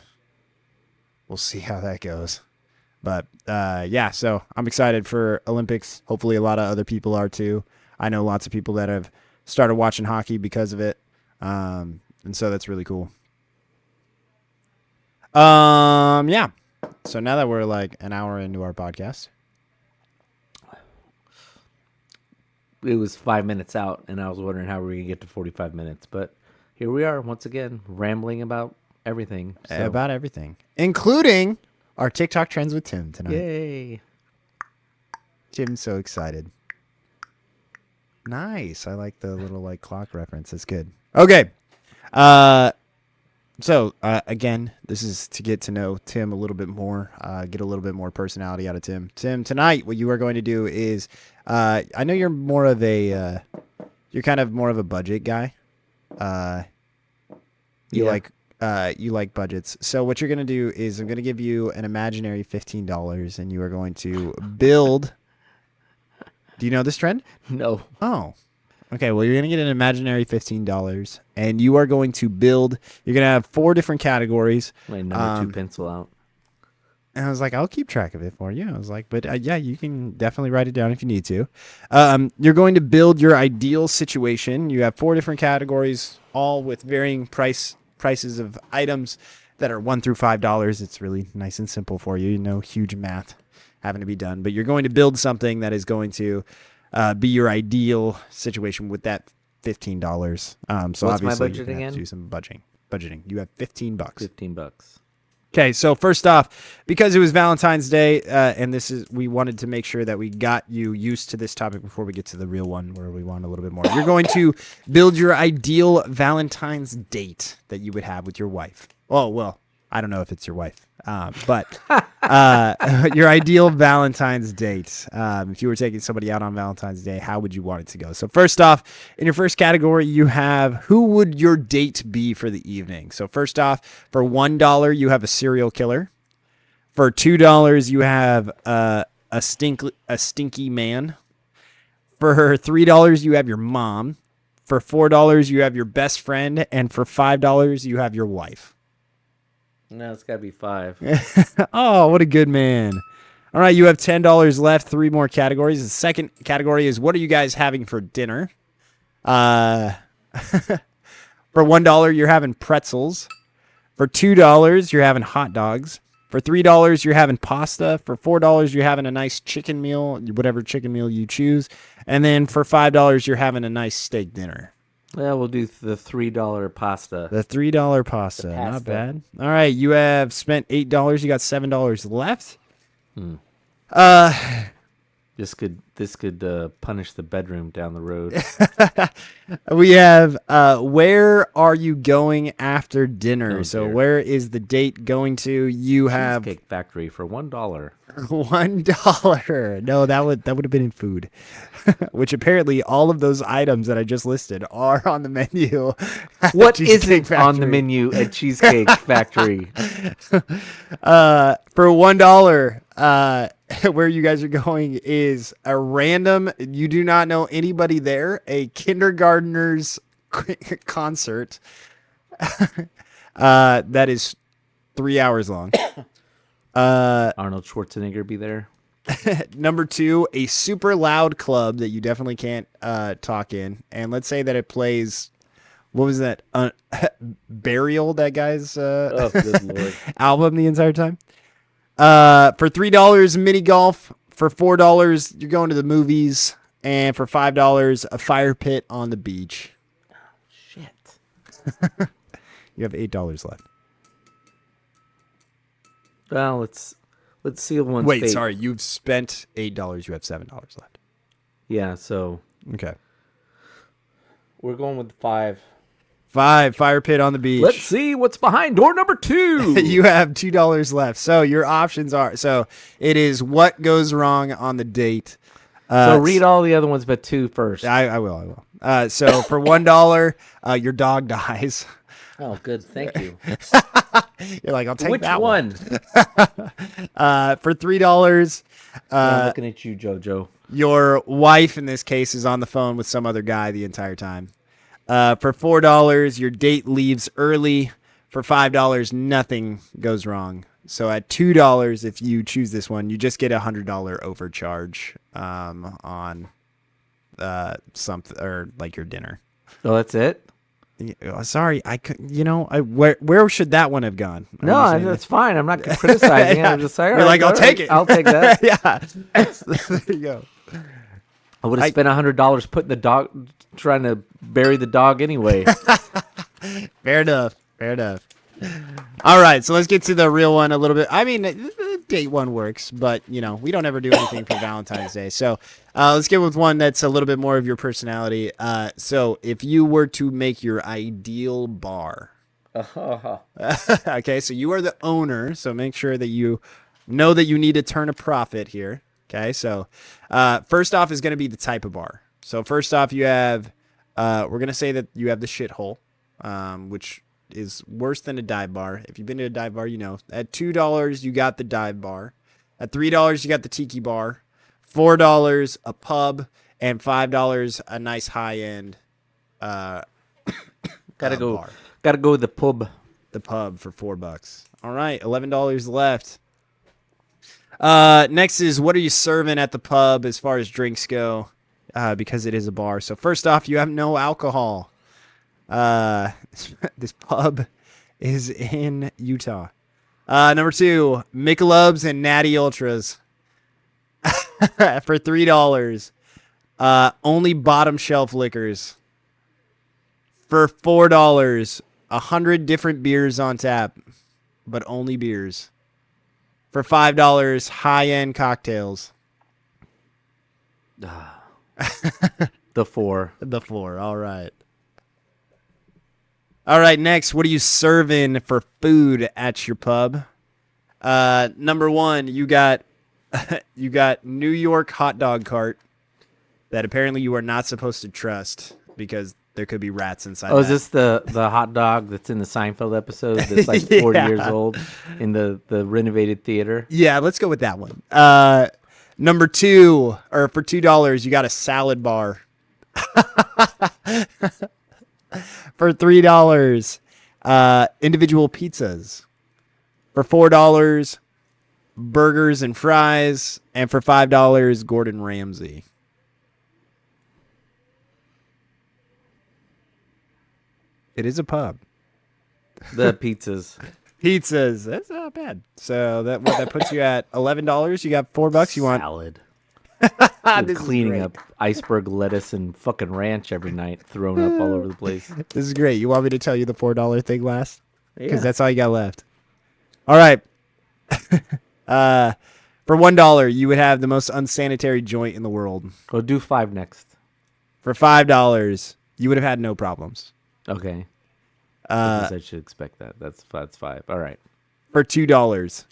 see how that goes. But yeah, so I'm excited for Olympics. Hopefully a lot of other people are too. I know lots of people that have started watching hockey because of it. And so that's really cool. Yeah. So now that we're like an hour into our podcast. It was 5 minutes out, and I was wondering how we were going to get to 45 minutes. But here we are, once again, rambling about everything. So. About everything. Including our TikTok trends with Tim tonight. Yay. Tim's so excited. Nice. I like the little like clock reference. That's good. Okay. So again, this is to get to know Tim a little bit more, get a little bit more personality out of Tim. Tim, tonight what you are going to do is, I know you're more of a, you're kind of more of a budget guy. You like budgets. So what you're going to do is I'm going to give you an imaginary $15 and you are going to build. Do you know this trend? No. Oh, okay. Well, you're going to get an imaginary $15 and you are going to build. You're going to have 4 different categories. My number 2 pencil out. And I was like, I'll keep track of it for you. I was like, but yeah, you can definitely write it down if you need to. You're going to build your ideal situation. You have 4 different categories, all with varying prices of items that are $1 through $5. It's really nice and simple for you. No huge math having to be done. But you're going to build something that is going to be your ideal situation with that $15. So what's obviously my budget you're gonna have to again? do some budgeting. You have $15. $15. Okay, so first off, because it was Valentine's Day, and we wanted to make sure that we got you used to this topic before we get to the real one, where we want a little bit more. You're going to build your ideal Valentine's date that you would have with your wife. Oh, well, I don't know if it's your wife, but your ideal Valentine's date. If you were taking somebody out on Valentine's Day, how would you want it to go? So first off, in your first category, you have who would your date be for the evening? So first off, for $1, you have a serial killer. For $2, you have a stinky man. For $3, you have your mom. For $4, you have your best friend. And for $5, you have your wife. No, it's got to be 5. Oh, what a good man. All right, you have $10 left. 3 more categories. The second category is what are you guys having for dinner? For $1, you're having pretzels. For $2, you're having hot dogs. For $3, you're having pasta. For $4, you're having a nice chicken meal, whatever chicken meal you choose. And then for $5, you're having a nice steak dinner. Well, we'll do the $3 pasta. The $3 pasta. Not bad. All right, you have spent $8. You got $7 left. This could punish the bedroom down the road. We have where are you going after dinner? Oh, So dear. where is the date going to? You have Cheesecake Factory for $1. $1. No, that would have been in food. Which apparently all of those items that I just listed are on the menu. at What Cheesecake isn't on the Factory. menu at Cheesecake Factory? For $1, where you guys are going is a random, you do not know anybody there, a kindergartner's concert that is 3 hours long. Arnold Schwarzenegger be there. Number 2, a super loud club that you definitely can't talk in. And let's say that it plays, what was that? Burial, that guy's Oh, good Lord. album the entire time. For $3, mini golf. For $4, you're going to the movies. And for $5, a fire pit on the beach. Shit. You have $8 left. Well, let's seal one's Wait, fate. sorry. You've spent $8. You have $7 left. Yeah, so Okay. we're going with 5. 5, fire pit on the beach. Let's see what's behind door number 2. You have $2 left. So your options are, so it is what goes wrong on the date. So read all the other ones but 2 first. I will. So for $1, your dog dies. Oh, good. Thank you. You're like, I'll take Which that one? For $3, I'm looking at you, JoJo. your wife in this case is on the phone with some other guy the entire time. For $4, your date leaves early. For $5, nothing goes wrong. So at $2, if you choose this one, you just get a $100 overcharge on something or like your dinner. Oh, that's it? Sorry, I could. Where should that one have gone? Are you No, saying that's fine. I'm not criticizing it. I'm just like, You're like, I'll take it. I'll take that. yeah. There you go. I would have spent $100 putting the dog, trying to bury the dog anyway. Fair enough. All right, so let's get to the real one a little bit. I mean, the date one works, but we don't ever do anything for Valentine's Day. So let's get with one that's a little bit more of your personality. So if you were to make your ideal bar, okay, so you are the owner, so make sure that you know that you need to turn a profit here. Okay, so first off is going to be the type of bar. So first off, you have, we're going to say that you have the shithole, which is worse than a dive bar. If you've been to a dive bar, you know. At $2, you got the dive bar. At $3, you got the tiki bar. $4, a pub. And $5, a nice high-end Gotta bar. go with the pub. The pub for $4. All right, $11 left. Next is what are you serving at the pub as far as drinks go? Because it is a bar. So first off, you have no alcohol. This pub is in Utah. Number 2, Michelob's and Natty Ultras for $3. Only bottom shelf liquors. For $4, 100 different beers on tap, but only beers. For $5, high-end cocktails. The 4. The 4, all right. All right, next, what are you serving for food at your pub? Number 1, you got New York hot dog cart that apparently you are not supposed to trust because there could be rats inside. Oh, is this the hot dog that's in the Seinfeld episode that's like 40 Yeah. years old in the renovated theater? Yeah, let's go with that one. Number 2, or for $2, you got a salad bar. For $3, individual pizzas. For $4, burgers and fries. And for $5, Gordon Ramsay. It is a pub. The pizzas. Pizzas. That's not bad. So that puts you at $11. You got $4. You want Salad. This is Cleaning great. up iceberg lettuce and fucking ranch every night, thrown up all over the place. This is great. You want me to tell you the $4 thing last? Because Yeah. that's all you got left. All right. For $1, you would have the most unsanitary joint in the world. Go do 5 next. For $5, You would have had no problems. Okay. I guess I should expect that. That's 5. All right. For $2.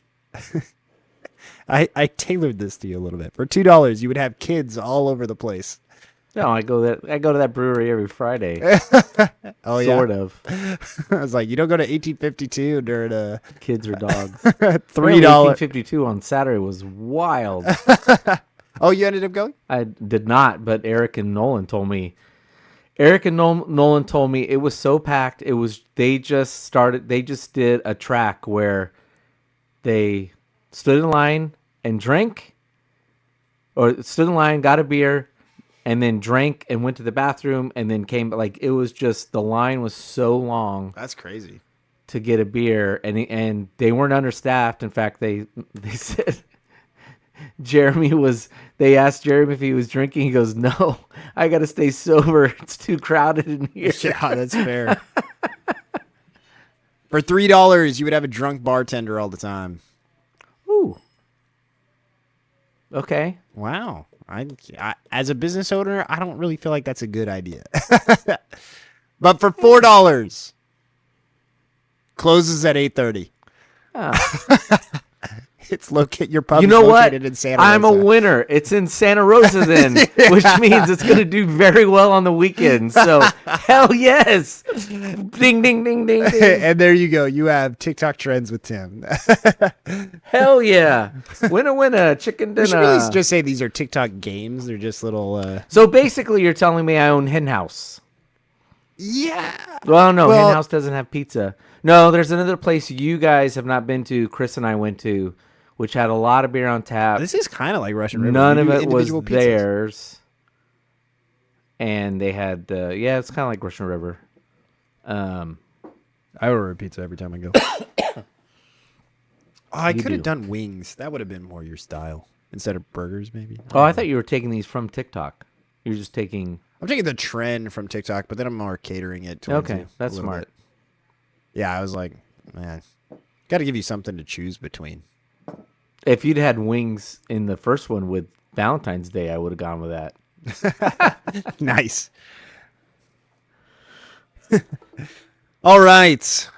I tailored this to you a little bit. For $2, you would have kids all over the place. No, I go to that brewery every Friday. Oh, yeah. Sort of. I was like, you don't go to 1852 during a Kids or dogs. $3. 1852 on Saturday was wild. Oh, you ended up going? I did not, but Eric and Nolan told me. Nolan told me it was so packed. They just did a track where they stood in line and drank, or stood in line, got a beer, and then drank and went to the bathroom and then came. Like, it was just, the line was so long That's crazy. to get a beer, and they weren't understaffed. In fact, they said they asked Jeremy if he was drinking. He goes, "No, I got to stay sober. It's too crowded in here." Yeah, that's fair. For $3, you would have a drunk bartender all the time. Ooh. Okay. Wow. I as a business owner, I don't really feel like that's a good idea. But for $4, closes at 8:30. Oh. It's your pub You is know what? located in Santa Rosa. I'm a winner. It's in Santa Rosa then, which means it's going to do very well on the weekends. So, hell yes. Ding, ding, ding, ding, ding. And there you go. You have TikTok trends with Tim. Hell yeah. Winner, winner, chicken We should dinner. really just say these are TikTok games. They're just little. So basically, you're telling me I own Hen House. Yeah. Well, no, Well- Hen House doesn't have pizza. No, there's another place you guys have not been to. Chris and I went to, which had a lot of beer on tap. This is kind of like Russian River. None You of do it was individual pizzas. theirs. And they had, it's kind of like Russian River. I order a pizza every time I go. I You could have do. done wings. That would have been more your style instead of burgers, maybe. Oh, I thought you were taking these from TikTok. You're just taking. I'm taking the trend from TikTok, but then I'm more catering it towards Okay, you a that's little smart. bit. Yeah, I was like, man, got to give you something to choose between. If you'd had wings in the first one with Valentine's Day, I would have gone with that. Nice. All right.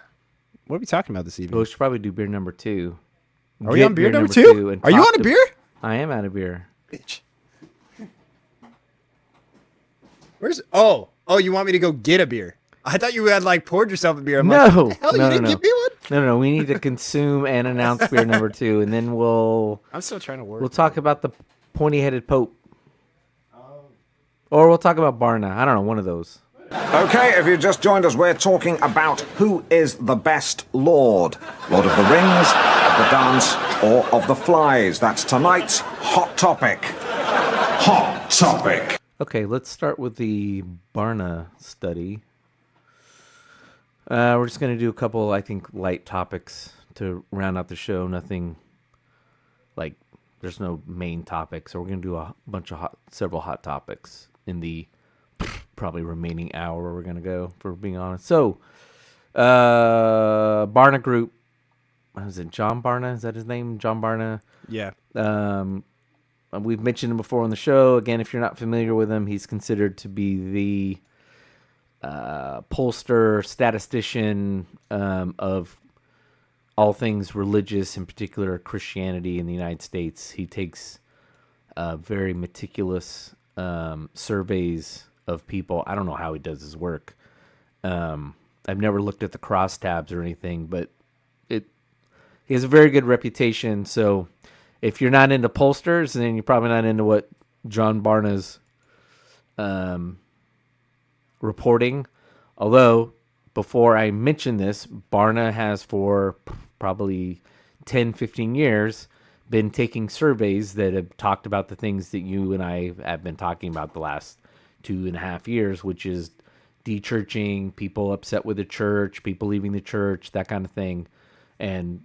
What are we talking about this But evening? we should probably do beer number 2. Are we Get on beer number two? and Are you talk on a to- beer? I am out of beer. Bitch. Where's Oh, you want me to go get a beer? I thought you had like poured yourself a beer. I'm like, No, "What the hell, no, you didn't no. give me one? No. We need to consume and announce beer number 2, and then we'll I'm still trying to work. talk about the pointy-headed Pope, or we'll talk about Barna. I don't know, one of those. Okay, if you just joined us, we're talking about who is the best Lord. Lord of the Rings, of the Dance, or of the Flies. That's tonight's Hot Topic. Hot Topic. Okay, let's start with the Barna study. We're just going to do a couple, I think, light topics to round out the show. Nothing like, there's no main topic, so we're going to do a bunch of several hot topics in the probably remaining hour we're going to go, for being honest. So, Barna Group, what is it, John Barna? Is that his name? John Barna? Yeah. We've mentioned him before on the show. Again, if you're not familiar with him, he's considered to be the pollster, statistician of all things religious, in particular Christianity in the United States. He takes very meticulous surveys of people. I don't know how he does his work. I've never looked at the crosstabs or anything, but he has a very good reputation. So if you're not into pollsters, then you're probably not into what John Barna's reporting. Although, before I mention this, Barna has for probably 10, 15 years been taking surveys that have talked about the things that you and I have been talking about the last 2.5 years, which is de-churching, people upset with the church, people leaving the church, that kind of thing. And,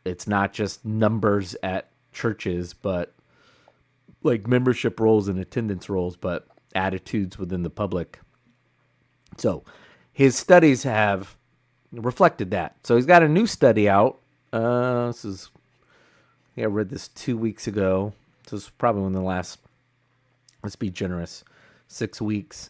it's not just numbers at churches, but like membership rolls and attendance rolls, but attitudes within the public. So his studies have reflected that. So he's got a new study out. I read this 2 weeks ago. So it's probably in the last, let's be generous, 6 weeks.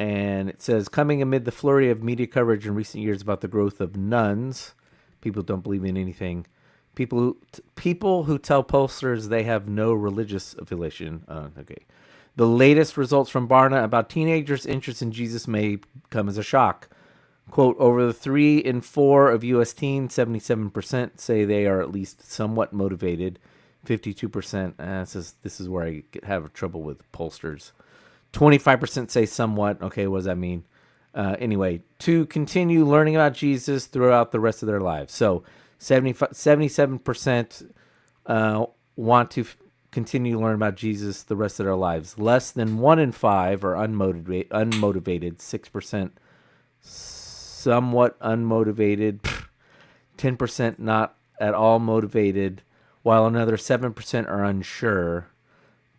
And it says, coming amid the flurry of media coverage in recent years about the growth of nuns, people don't believe in anything. People who tell pollsters they have no religious affiliation. Okay. The latest results from Barna about teenagers' interest in Jesus may come as a shock. Quote, over the 3 in 4 of U.S. teens, 77% say they are at least somewhat motivated. 52%, this is where I have trouble with pollsters. 25% say somewhat. Okay, what does that mean? Anyway, to continue learning about Jesus throughout the rest of their lives. So 77% want to continue to learn about Jesus the rest of their lives. Less than 1 in 5 are unmotivated. 6% somewhat unmotivated. 10% not at all motivated, while another 7% are unsure.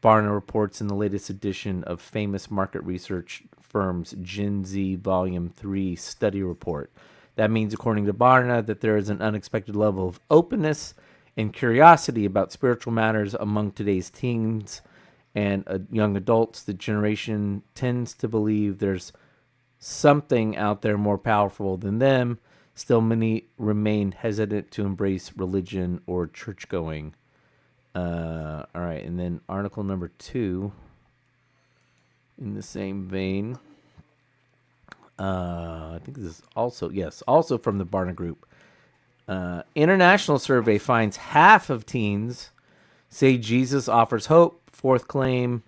Barna reports in the latest edition of famous market research firm's Gen Z Volume 3 study report. That means, according to Barna, that there is an unexpected level of openness and curiosity about spiritual matters among today's teens and young adults. The generation tends to believe there's something out there more powerful than them. Still, many remain hesitant to embrace religion or church-going. All right, and then article number 2, in the same vein. I think this is also from the Barna Group. International survey finds half of teens say Jesus offers hope. Fourth claim,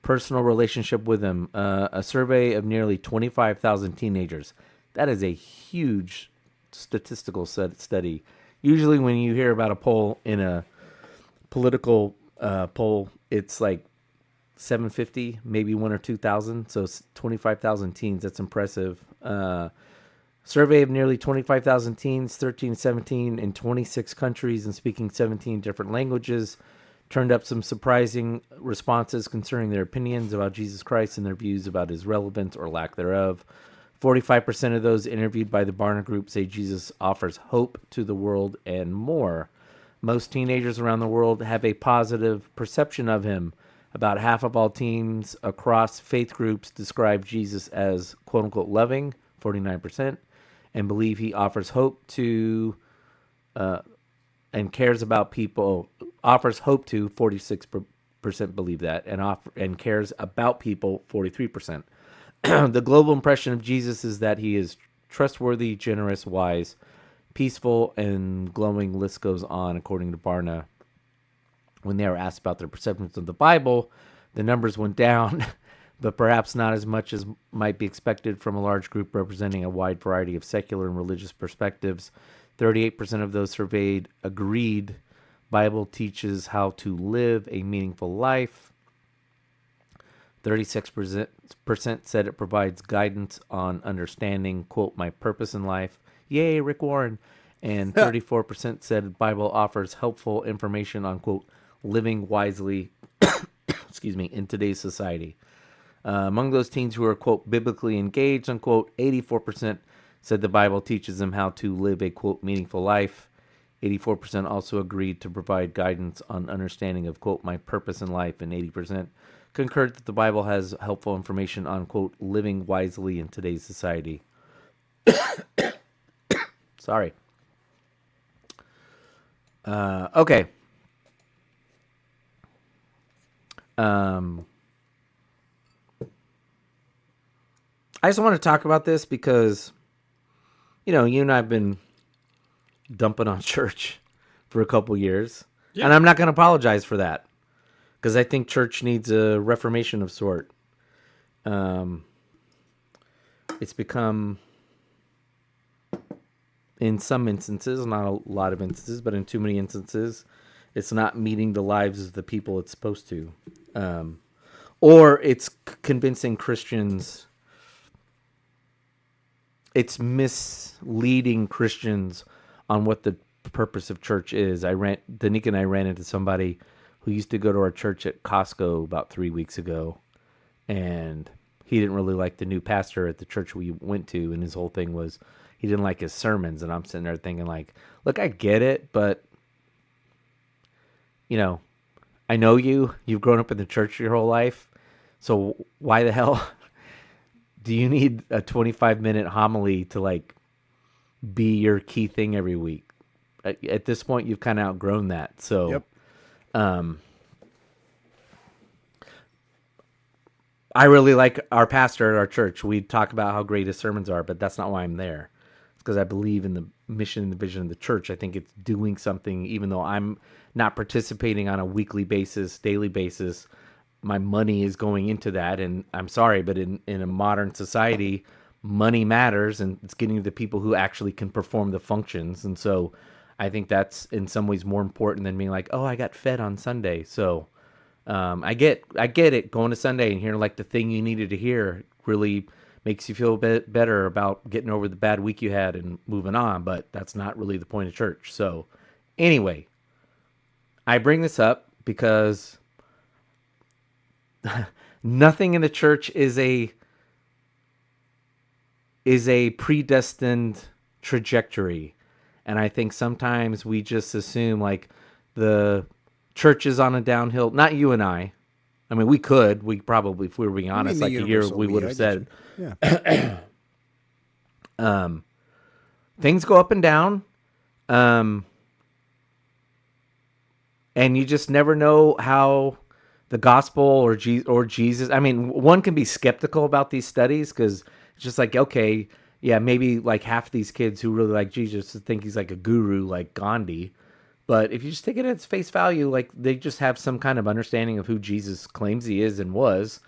personal relationship with him. A survey of nearly 25,000 teenagers. That is a huge statistical study. Usually when you hear about a poll in a political poll, it's like 750, maybe 1 or 2,000. So 25,000 teens. That's impressive. Survey of nearly 25,000 teens, 13 to 17, in 26 countries and speaking 17 different languages, turned up some surprising responses concerning their opinions about Jesus Christ and their views about his relevance or lack thereof. 45% of those interviewed by the Barna Group say Jesus offers hope to the world and more. Most teenagers around the world have a positive perception of him. About half of all teens across faith groups describe Jesus as quote-unquote loving, 49%, and believe he offers hope to and cares about people. Offers hope to, 46% believe that, and cares about people, 43%. The global impression of Jesus is that he is trustworthy, generous, wise, peaceful, and glowing. List goes on, according to Barna. When they were asked about their perceptions of the Bible, the numbers went down, but perhaps not as much as might be expected from a large group representing a wide variety of secular and religious perspectives. 38% of those surveyed agreed Bible teaches how to live a meaningful life. 36% said it provides guidance on understanding, quote, my purpose in life. Yay, Rick Warren. And 34% said the Bible offers helpful information on, quote, living wisely, excuse me, in today's society. Among those teens who are, quote, biblically engaged, unquote, 84% said the Bible teaches them how to live a, quote, meaningful life. 84% also agreed to provide guidance on understanding of, quote, my purpose in life, and 80% concurred that the Bible has helpful information on, quote, living wisely in today's society. Sorry. Okay. I just want to talk about this because, you know, you and I have been dumping on church for a couple years. Yeah. And I'm not going to apologize for that because I think church needs a reformation of sort. It's become, in some instances, not a lot of instances, but in too many instances, it's not meeting the lives of the people it's supposed to. Or it's convincing Christians, it's misleading Christians on what the purpose of church is. Danica and I ran into somebody who used to go to our church at Costco about 3 weeks ago, and he didn't really like the new pastor at the church we went to, and his whole thing was he didn't like his sermons. And I'm sitting there thinking, like, look, I get it, but, you know, I know you've grown up in the church your whole life, so why the hell do you need a 25-minute homily to like be your key thing every week? At this point, you've kind of outgrown that. So, Yep. I really like our pastor at our church. We talk about how great his sermons are, but that's not why I'm there. It's because I believe in the mission and the vision of the church. I think it's doing something, even though I'm not participating on a weekly basis, daily basis. My money is going into that, and I'm sorry, but in a modern society, money matters, and it's getting to the people who actually can perform the functions. And so I think that's in some ways more important than being like, oh, I got fed on Sunday. So I get it. Going to Sunday and hearing like the thing you needed to hear really makes you feel a bit better about getting over the bad week you had and moving on, but that's not really the point of church. So anyway, I bring this up because nothing in the church is a predestined trajectory. And I think sometimes we just assume like the church is on a downhill. Not you and I. I mean, we probably, if we were being honest, like a year we would have said, Yeah. Things go up and down. And you just never know how the gospel or Jesus. I mean, one can be skeptical about these studies because it's just like, okay, yeah, maybe like half these kids who really like Jesus think he's like a guru like Gandhi. But if you just take it at its face value, like they just have some kind of understanding of who Jesus claims he is and was.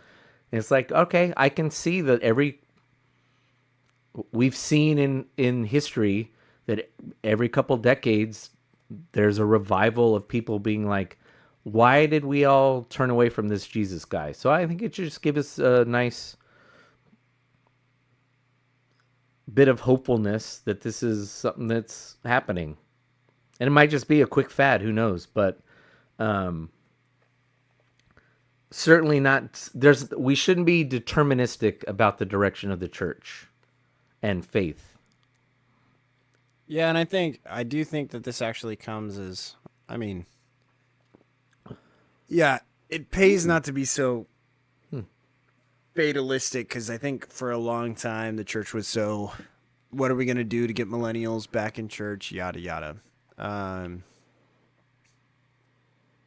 And it's like, okay, I can see that we've seen in history that every couple decades, there's a revival of people being like, why did we all turn away from this Jesus guy? So I think it should just give us a nice bit of hopefulness that this is something that's happening. And it might just be a quick fad, who knows? But certainly not. We shouldn't be deterministic about the direction of the church and faith. Yeah, and I do think that this actually comes as, I mean, yeah, it pays not to be so fatalistic, because I think for a long time the church was so, what are we going to do to get millennials back in church, yada, yada.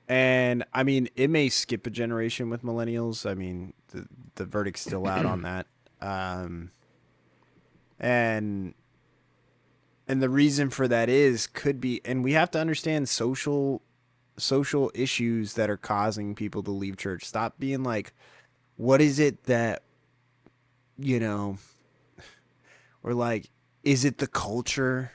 And I mean, it may skip a generation with millennials. I mean, the verdict's still out on that. And the reason for that could be, and we have to understand social issues that are causing people to leave church. Stop being like, what is it that, or like, is it the culture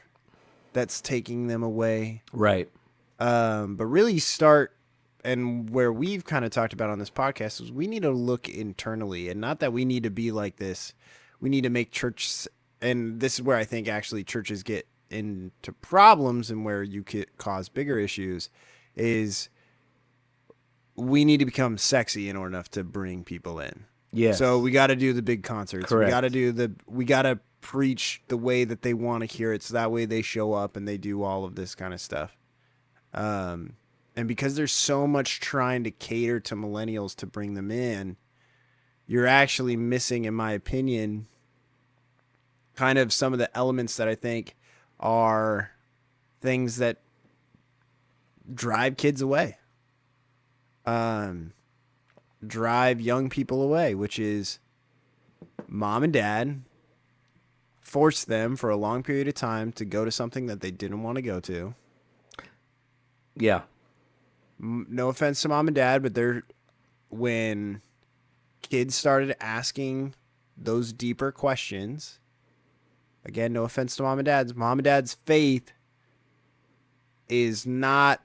that's taking them away? Right. But really start, and where we've kind of talked about on this podcast is we need to look internally, and not that we need to be like this. We need to make church, and this is where I think actually churches get into problems and where you could cause bigger issues, is we need to become sexy in order enough to bring people in. Yeah. So we got to do the big concerts. Correct. We got to preach the way that they want to hear it, so that way they show up and they do all of this kind of stuff. And because there's so much trying to cater to millennials to bring them in, you're actually missing, in my opinion, kind of some of the elements that I think are things that drive kids away. Drive young people away, which is mom and dad force them for a long period of time to go to something that they didn't want to go to. Yeah. No offense to mom and dad, but when kids started asking those deeper questions, again, no offense to mom and dad's faith is not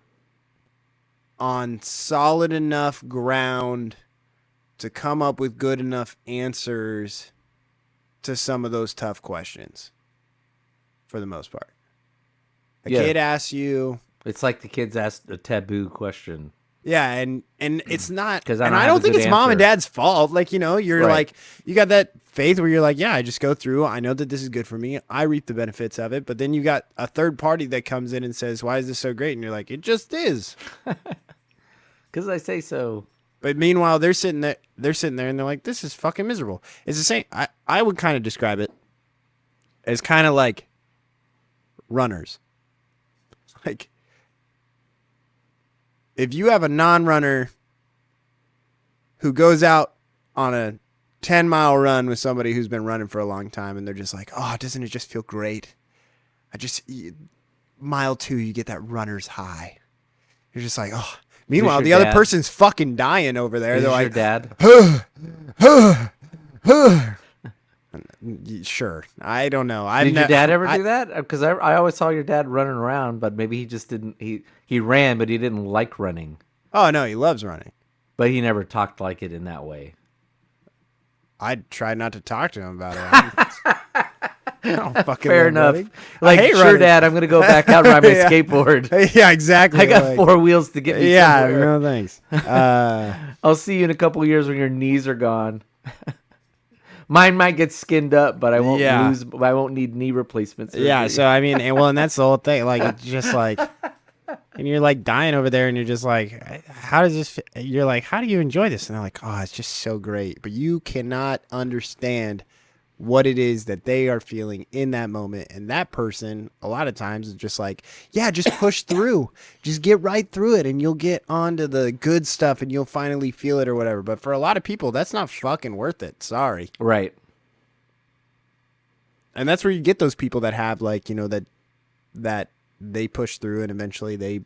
on solid enough ground to come up with good enough answers to some of those tough questions, for the most part. A kid asks you, it's like the kids asked a taboo question. yeah, and it's not, 'Cause and I I don't don't think have a it's good mom and answer. dad's fault. Like, you're Right. like, you got that faith where you're like, yeah, I just go through, I know that this is good for me, I reap the benefits of it. But then you got a third party that comes in and says, why is this so great? And you're like, it just is. Because I say so. But meanwhile, they're sitting there and they're like, this is fucking miserable. It's the same. I would kind of describe it as kind of like runners. Like, if you have a non-runner who goes out on a 10-mile run with somebody who's been running for a long time, and they're just like, oh, doesn't it just feel great? Mile 2, you get that runner's high. You're just like, oh. Meanwhile, the other person's fucking dying over there. They're like, your dad? Sure. I don't know. Did your dad ever do that? Because I always saw your dad running around, but maybe he just didn't. He ran, but he didn't like running. Oh, no, he loves running. But he never talked like it in that way. I tried not to talk to him about it. I don't fucking Fair enough. Running. Like, sure, running. Dad, I'm going to go back out and ride my skateboard. Yeah, exactly. I got 4 wheels to get me somewhere. No thanks. I'll see you in a couple of years when your knees are gone. Mine might get skinned up, but I won't I won't need knee replacements. Yeah, so I mean, and that's the whole thing. Like, it's just like, and you're like dying over there, and you're just like, how does this fit? You're like, how do you enjoy this? And they're like, oh, it's just so great. But you cannot understand what it is that they are feeling in that moment. And that person, a lot of times, is just like, yeah, just push through. Just get right through it, and you'll get onto the good stuff, and you'll finally feel it or whatever. But for a lot of people, that's not fucking worth it. Sorry. Right. And that's where you get those people that have, like, you know, that they push through, and eventually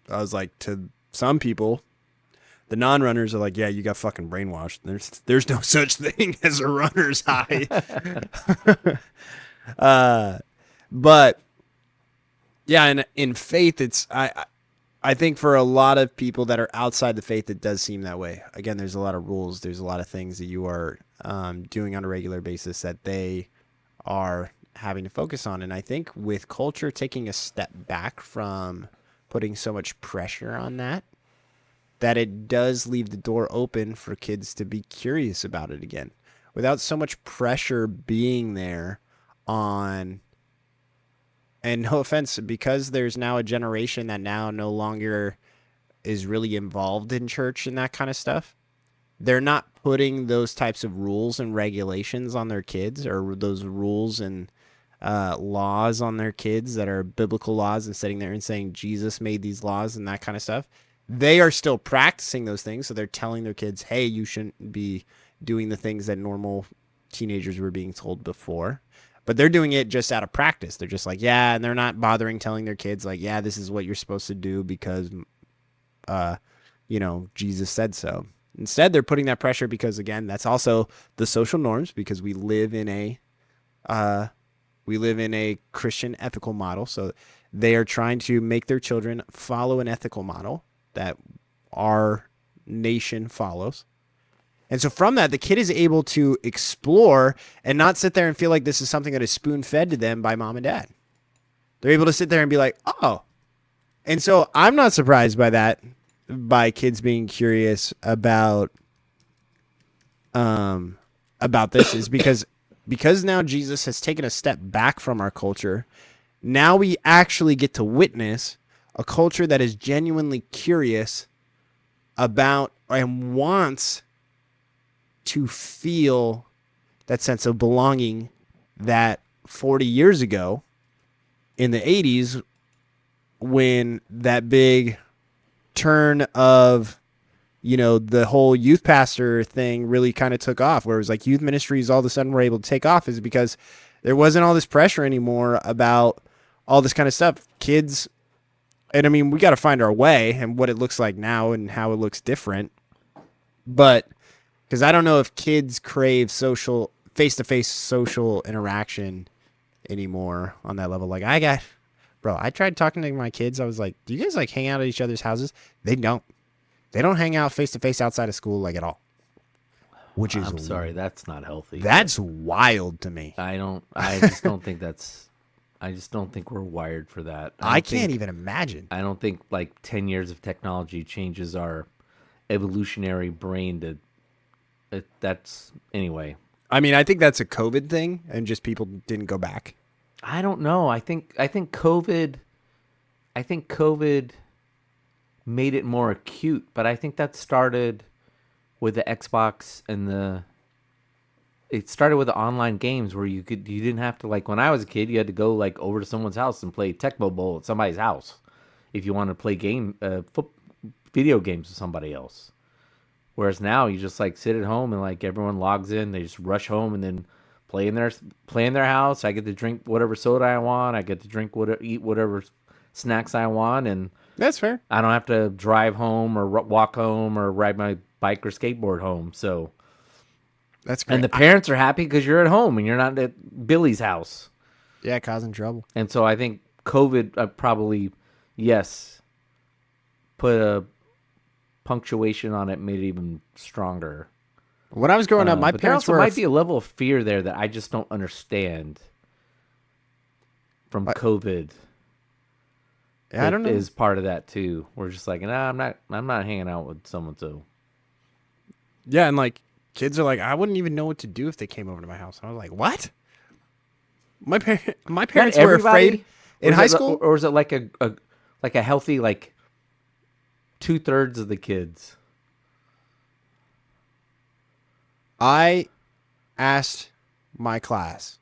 I was like, to some people, the non-runners are like, yeah, you got fucking brainwashed. There's no such thing as a runner's high. But yeah, and in faith, it's I think for a lot of people that are outside the faith, it does seem that way. Again, there's a lot of rules. There's a lot of things that you are doing on a regular basis that they are having to focus on. And I think with culture taking a step back from putting so much pressure on that it does leave the door open for kids to be curious about it again without so much pressure being there on, and no offense, because there's now a generation that now no longer is really involved in church and that kind of stuff. They're not putting those types of rules and regulations on their kids, or those rules and laws on their kids that are biblical laws, and sitting there and saying Jesus made these laws and that kind of stuff. They are still practicing those things. So they're telling their kids, hey, you shouldn't be doing the things that normal teenagers were being told before. But they're doing it just out of practice. They're just like, yeah, and they're not bothering telling their kids, like, yeah, this is what you're supposed to do because, Jesus said so. Instead, they're putting that pressure because, again, that's also the social norms, because we live in a Christian ethical model. So they are trying to make their children follow an ethical model that our nation follows. And so from that, the kid is able to explore and not sit there and feel like this is something that is spoon-fed to them by mom and dad. They're able to sit there and be like, oh. And so I'm not surprised by that, by kids being curious about this, is because now Jesus has taken a step back from our culture. Now we actually get to witness a culture that is genuinely curious about and wants to feel that sense of belonging that 40 years ago in the 80s, when that big turn of, the whole youth pastor thing really kind of took off, where it was like youth ministries all of a sudden were able to take off, is because there wasn't all this pressure anymore about all this kind of stuff. Kids, and I mean, we got to find our way and what it looks like now and how it looks different. But because I don't know if kids crave face-to-face social interaction anymore on that level. Like I tried talking to my kids. I was like, do you guys like hang out at each other's houses? They don't hang out face-to-face outside of school, like, at all. Which is, I'm sorry, that's not healthy. That's wild to me. I just don't think we're wired for that. I can't even imagine. I don't think like 10 years of technology changes our evolutionary brain anyway. I mean, I think that's a COVID thing, and just people didn't go back. I don't know. I think COVID made it more acute, but I think that started with the Xbox and it started with the online games where you didn't have to, like, when I was a kid, you had to go like over to someone's house and play Tecmo Bowl at somebody's house if you wanted to play video games with somebody else. Whereas now you just like sit at home and like everyone logs in, they just rush home and then play in their house. I get to drink whatever soda I want. I get to eat whatever snacks I want, and That's fair. I don't have to drive home or walk home or ride my bike or skateboard home. So, That's great. and the parents are happy because you're at home and you're not at Billy's house. Yeah, causing trouble. And so I think COVID probably, yes, put a punctuation on it, made it even stronger. When I was growing up, my but there parents also were might be a level of fear there that I just don't understand from COVID. I don't know. Is part of that too. We're just like, nah, I'm not hanging out with someone. So Yeah, and like kids are like, I wouldn't even know what to do if they came over to my house. And I was like, what? My parents were afraid in high school, or is it like a healthy like 2/3 of the kids? I asked my class,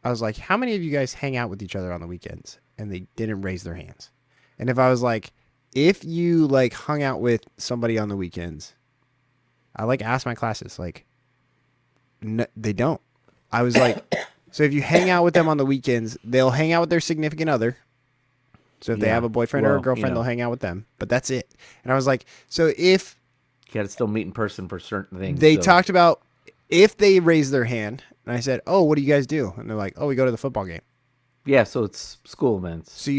I was like, how many of you guys hang out with each other on the weekends? And they didn't raise their hands. And if I was like, if you like hung out with somebody on the weekends, I like asked my classes, like, no, they don't. I was like, so if you hang out with them on the weekends, they'll hang out with their significant other. So if they Yeah, have a boyfriend or a well, girlfriend, you know. they'll hang out with them. But that's it. And I was like, so if You got to still meet in person for certain things. they so. talked about if they raise their hand, and I said, oh, what do you guys do? And they're like, oh, we go to the football game. Yeah, so it's school events. So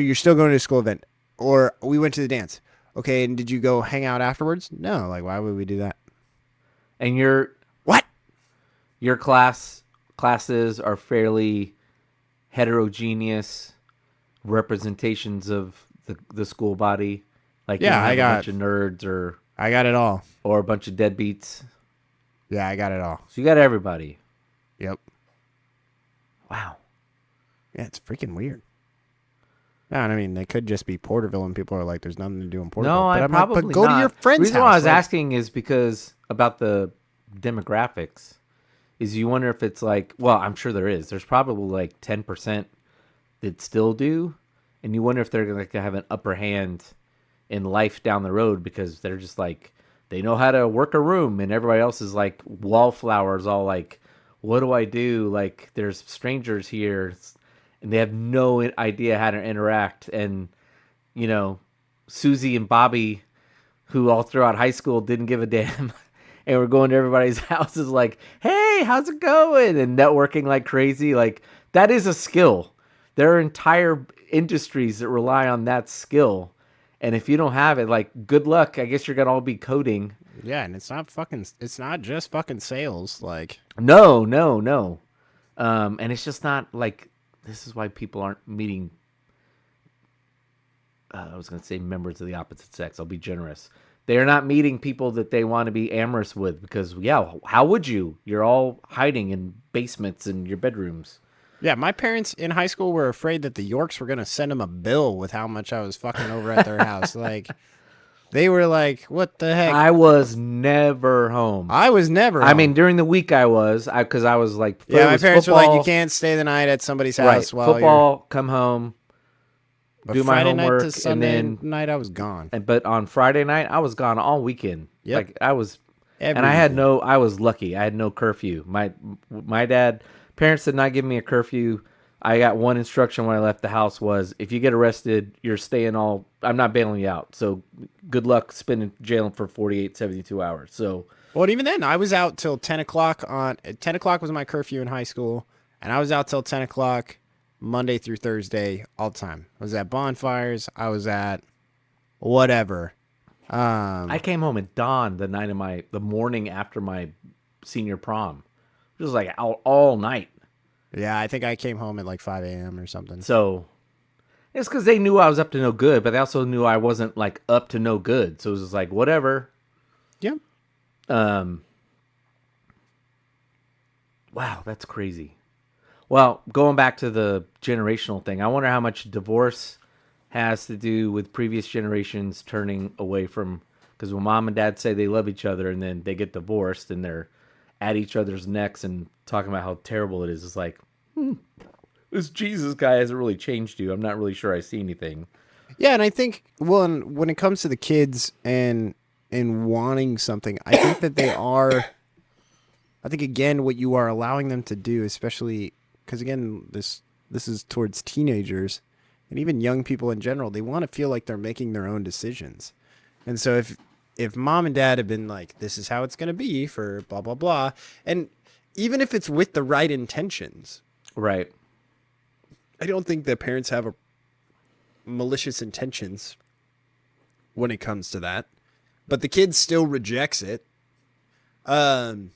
you're still going to a school event, or we went to the dance. Okay, and did you go hang out afterwards? No, like why would we do that? And your What? classes are fairly heterogeneous representations of the school body. Like, Yeah, you don't have I got- a bunch of nerds I got it all. or a bunch of deadbeats. Yeah, I got it all. So you got everybody. Yep. Wow. Yeah, it's freaking weird. No, I mean they could just be Porterville, and people are like, "There's nothing to do in Porterville." No, but I I'm like, probably but go not. to your friend's The reason house. why I was like- asking is because about the demographics. Is you wonder if it's like, well, I'm sure there is. There's probably like 10% that still do, and you wonder if they're going to have an upper hand in life down the road because they're just like, they know how to work a room, and everybody else is like wallflowers, all like, what do I do? Like, there's strangers here, and they have no idea how to interact. And you know, Susie and Bobby, who all throughout high school didn't give a damn, and we're going to everybody's houses like, hey, how's it going? And networking like crazy. Like, that is a skill. There are entire industries that rely on that skill. And if you don't have it, like, good luck. I guess you're going to all be coding. Yeah, and it's not just fucking sales. Like, No. And it's just not like, this is why people aren't meeting. I was going to say members of the opposite sex. I'll be generous. They are not meeting people that they want to be amorous with because, yeah, how would you? You're all hiding in basements in your bedrooms. yeah, my parents in high school were afraid that the Yorks were gonna send them a bill with how much I was fucking over at their house. Like, they were like, "What the heck?" I was never home. I was never. I home. mean, during the week I was, because I was like, yeah, it my was parents were like, football. "You can't stay the night at somebody's Right, house while football, come home, you're." do my Friday homework, night to Sunday and then night, I was gone. but on Friday night I was gone all weekend. Yep. Like I was, Every and I had weekend. I was lucky. I had no curfew. My parents did not give me a curfew. I got one instruction when I left the house was, if you get arrested, you're staying I'm not bailing you out. So good luck spending jail for 48, 72 hours. So, Well, even then, I was out till 10 o'clock. 10 o'clock was my curfew in high school, and I was out till 10 o'clock Monday through Thursday all the time. I was at bonfires. I was at whatever. I came home at dawn the morning after my senior prom. It was like out all night. Yeah, I think I came home at like 5 a.m. or something. So it's because they knew I was up to no good, but they also knew I wasn't like up to no good. So it was just like, whatever. Yeah. Wow, that's crazy. Well, going back to the generational thing, I wonder how much divorce has to do with previous generations turning away from, because when mom and dad say they love each other and then they get divorced and they're at each other's necks and talking about how terrible it is, it's like, this Jesus guy hasn't really changed you. I'm not really sure I see anything. Yeah, and I think, well, and when it comes to the kids and wanting something, I think that they are. I think again, what you are allowing them to do, especially because again, this is towards teenagers and even young people in general. They want to feel like they're making their own decisions, and so if mom and dad have been like, this is how it's going to be for blah blah blah, and even if it's with the right intentions, Right. I don't think that parents have malicious intentions when it comes to that, but the kid still rejects it. And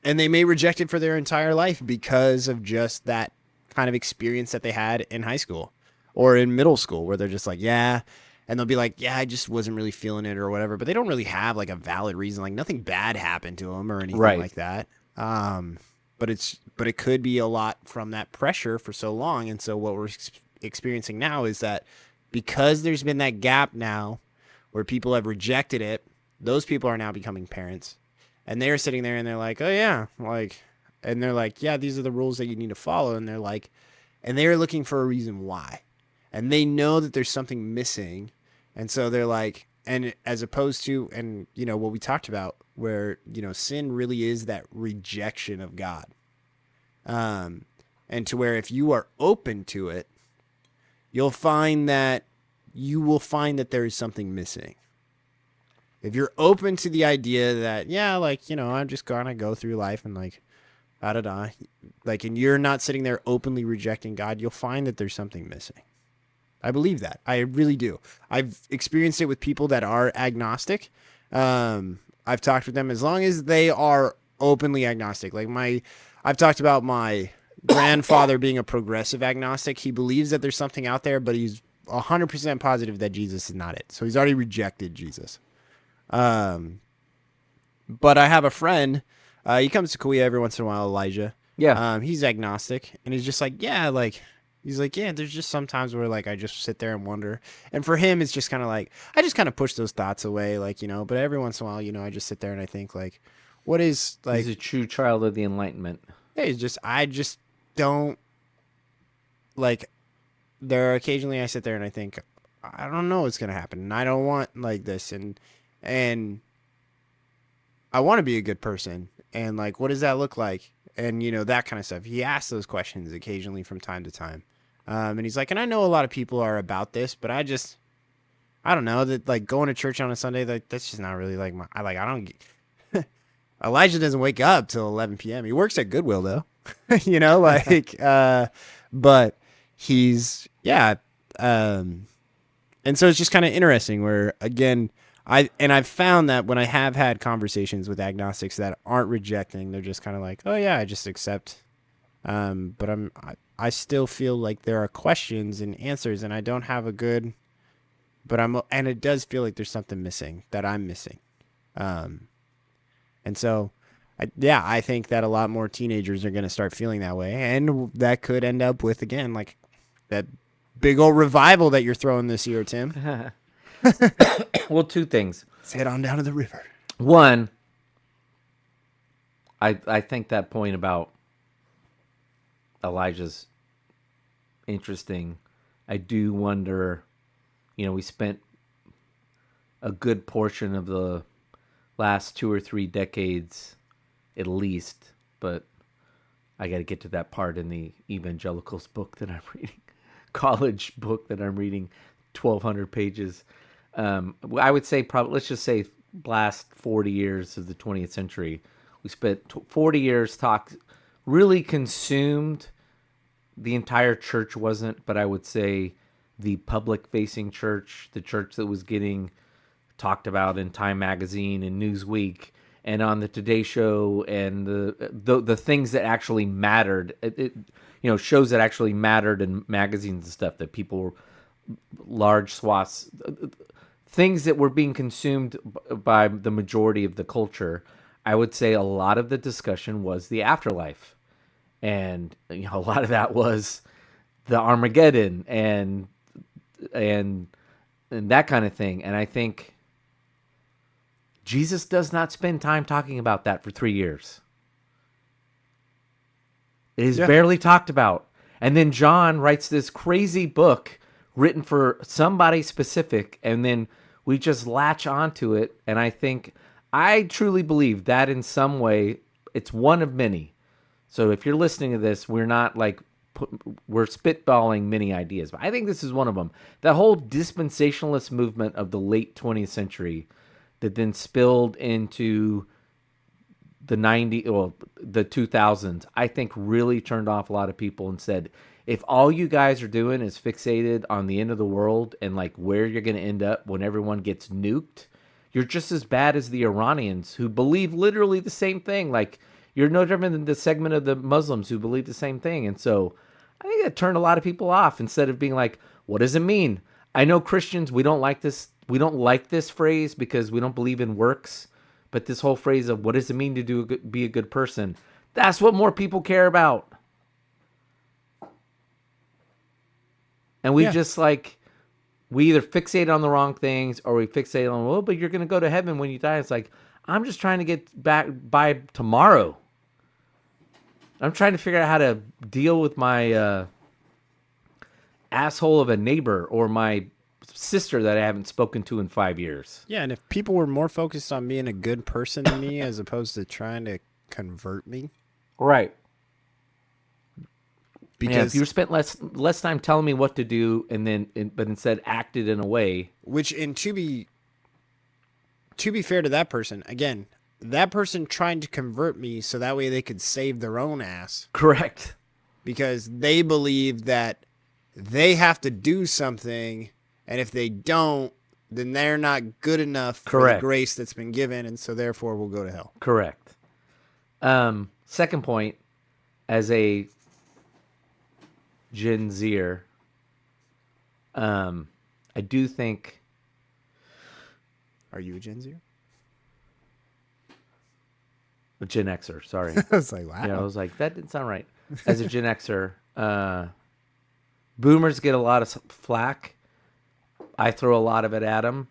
they may reject it for their entire life because of just that kind of experience that they had in high school or in middle school, where they're just like, yeah. And they'll be like, yeah, I just wasn't really feeling it or whatever. But they don't really have like a valid reason. Like nothing bad happened to them or anything Right. like that. But it could be a lot from that pressure for so long. And so what we're experiencing now is that because there's been that gap now where people have rejected it, those people are now becoming parents. And they're sitting there and they're like, oh yeah, like, and they're like, yeah, these are the rules that you need to follow. And they're like, and they're looking for a reason why. And they know that there's something missing. And so they're like, and as opposed to, and you know, what we talked about where, you know, sin really is that rejection of God. And to where if you are open to it, you will find that there is something missing. If you're open to the idea that, yeah, like, you know, I'm just going to go through life and like, da-da-da, like, and you're not sitting there openly rejecting God, you'll find that there's something missing. I believe that. I really do. I've experienced it with people that are agnostic. I've talked with them as long as they are openly agnostic. Like I've talked about my grandfather being a progressive agnostic. He believes that there's something out there, but he's 100% positive that Jesus is not it. So he's already rejected Jesus. But I have a friend, he comes to Kauai every once in a while, Elijah. Yeah. He's agnostic and he's just like, yeah, like, he's like, yeah, there's just some times where like, I just sit there and wonder. And for him, it's just kind of like, I just kind of push those thoughts away. Like, you know, but every once in a while, you know, I just sit there and I think like, what is like, He's a true child of the Enlightenment. hey, it's just, I just don't like, there are occasionally I sit there and I think, I don't know what's going to happen. And I don't want like this. And I want to be a good person. And like, what does that look like? And you know, that kind of stuff. He asks those questions occasionally from time to time. And he's like, and I know a lot of people are about this, but I don't know that like going to church on a Sunday, like that's just not really like I don't Elijah doesn't wake up till 11 p.m. He works at Goodwill though, you know, like, but he's, yeah. And so it's just kind of interesting where again, I've found that when I have had conversations with agnostics that aren't rejecting, they're just kind of like, oh yeah, I just accept. But I still feel like there are questions and answers and I don't have a good, and it does feel like there's something missing that I'm missing. And so I think that a lot more teenagers are going to start feeling that way. And that could end up with, again, like that big old revival that you're throwing this year, Tim. Well, two things. Let's head on down to the river. One, I think that point about Elijah's interesting. I do wonder, you know, we spent a good portion of the last 2 or 3 decades at least, but I got to get to that part in the evangelicals book that I'm reading, college book that I'm reading, 1,200 pages. I would say probably, let's just say last 40 years of the 20th century, we spent 40 years really consumed. The entire church wasn't, but I would say the public-facing church, the church that was getting talked about in Time Magazine and Newsweek and on the Today Show and the things that actually mattered, shows that actually mattered in magazines and stuff that people, large swaths, things that were being consumed by the majority of the culture. I would say a lot of the discussion was the afterlife. And a lot of that was the Armageddon and and that kind of thing. And I think Jesus does not spend time talking about that for 3 years. It is barely talked about. And then John writes this crazy book written for somebody specific, and then we just latch onto it. And I truly believe that in some way it's one of many. So if you're listening to this, we're not like we're spitballing many ideas, but I think this is one of them. That whole dispensationalist movement of the late 20th century that then spilled into the 2000s, I think really turned off a lot of people and said, if all you guys are doing is fixated on the end of the world and like where you're going to end up when everyone gets nuked, you're just as bad as the Iranians who believe literally the same thing. Like, you're no different than the segment of the Muslims who believe the same thing. And so I think it turned a lot of people off instead of being like, what does it mean? I know Christians, we don't like this. We don't like this phrase because we don't believe in works. But this whole phrase of what does it mean to be a good person? That's what more people care about. And we just like, we either fixate on the wrong things or we fixate on, well, but you're going to go to heaven when you die. It's like, I'm just trying to get back by tomorrow. I'm trying to figure out how to deal with my asshole of a neighbor or my sister that I haven't spoken to in 5 years. Yeah, and if people were more focused on being a good person than me as opposed to trying to convert me. Right. Because if you spent less time telling me what to do but instead acted in a way. And to be fair to that person, again, that person trying to convert me so that way they could save their own ass. Correct. Because they believe that they have to do something, and if they don't, then they're not good enough for the grace that's been given, and so therefore will go to hell. Correct. Second point, as a Gen Zer, I do think... Are you a Gen Zer? A Gen Xer, sorry. I was like, wow. Yeah, I was like, that didn't sound right. As a Gen Xer, boomers get a lot of flack. I throw a lot of it at them,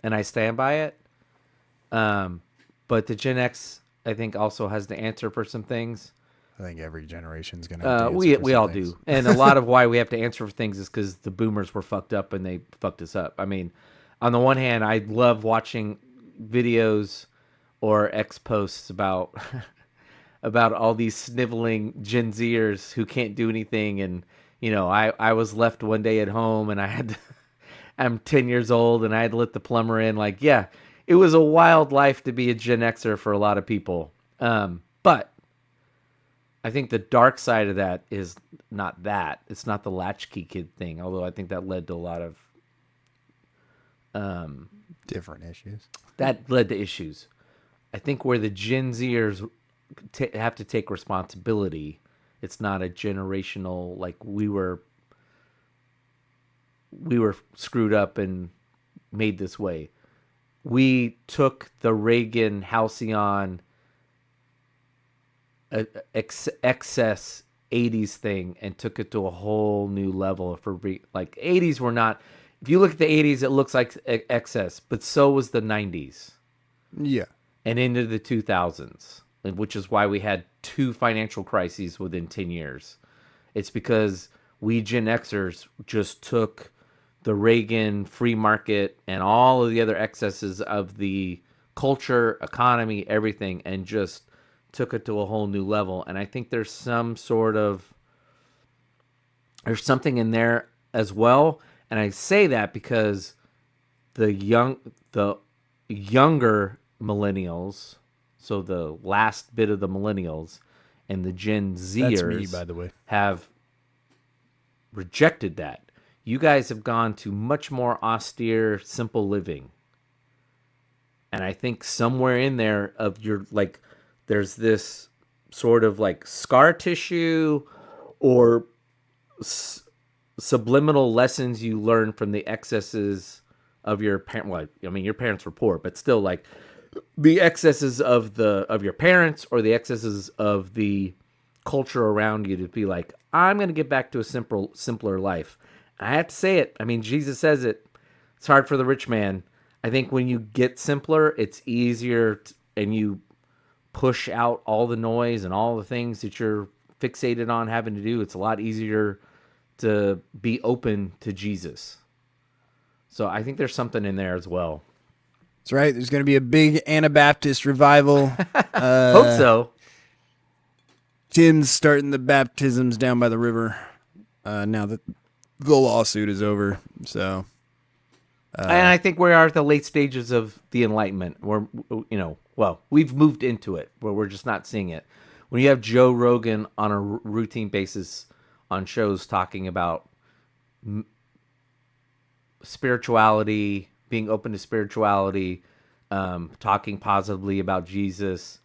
and I stand by it. But the Gen X, I think, also has the answer for some things. I think every generation's going to we all do. And a lot of why we have to answer for things is because the boomers were fucked up and they fucked us up. I mean, on the one hand, I love watching videos or X posts about about all these sniveling Gen Zers who can't do anything. And, you know, I was left one day at home and I'm 10 years old and I had to let the plumber in. Like, yeah, it was a wild life to be a Gen Xer for a lot of people. But I think the dark side of that is not that. It's not the latchkey kid thing, although I think that led to a lot of different issues. That led to issues. I think where the Gen Zers have to take responsibility, it's not a generational, like we were screwed up and made this way. We took the Reagan halcyon excess 80s thing and took it to a whole new level. Like 80s were not, if you look at the 80s, it looks like excess, but so was the 90s. Yeah. And into the 2000s, which is why we had 2 financial crises within 10 years. It's because we Gen Xers just took the Reagan free market and all of the other excesses of the culture, economy, everything, and just took it to a whole new level. And I think there's something in there as well. And I say that because the younger millennials, so the last bit of the millennials and the Gen Zers, that's me, by the way, have rejected that. You guys have gone to much more austere, simple living. And I think somewhere in there of your, like, there's this sort of like scar tissue or subliminal lessons you learn from the excesses of your parents. Well, I mean, your parents were poor, but still, like, the excesses of your parents or the excesses of the culture around you to be like, I'm going to get back to a simpler life. I have to say it. I mean, Jesus says it. It's hard for the rich man. I think when you get simpler, it's easier, and you push out all the noise and all the things that you're fixated on having to do. It's a lot easier to be open to Jesus. So I think there's something in there as well. That's right. There's going to be a big Anabaptist revival. Hope so. Tim's starting the baptisms down by the river now that the lawsuit is over. So, And I think we are at the late stages of the Enlightenment. We've moved into it, where we're just not seeing it. When you have Joe Rogan on a routine basis on shows talking about spirituality, being open to spirituality, talking positively about Jesus,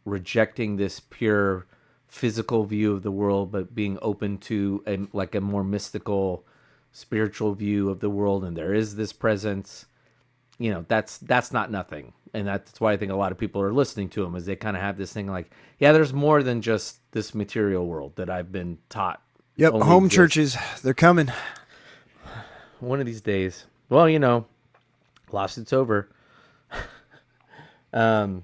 rejecting this pure physical view of the world, but being open to a more mystical, spiritual view of the world, and there is this presence. That's not nothing, and that's why I think a lot of people are listening to him, is they kind of have this thing like, yeah, there's more than just this material world that I've been taught. Yep, home exists. churches, they're coming. One of these days. Well, lawsuit's over. You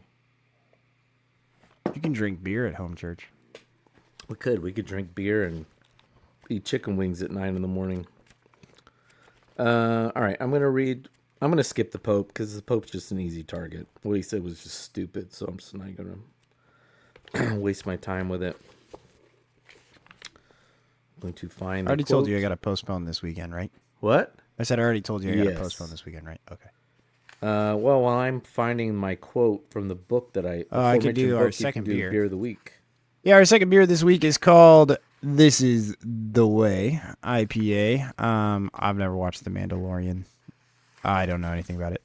can drink beer at home church. We could drink beer and eat chicken wings at 9 a.m. All right, I'm gonna skip the Pope because the Pope's just an easy target. What he said was just stupid, so I'm just not gonna waste my time with it. I'm going to find. I already told you I got to postpone this weekend, right? What? I said I already told you I got to Yes. postpone this weekend, right? Okay. Well, while I'm finding my quote from the book that I could do our second beer. Beer of the week. Yeah, our second beer this week is called This Is the Way IPA. I've never watched The Mandalorian. I don't know anything about it.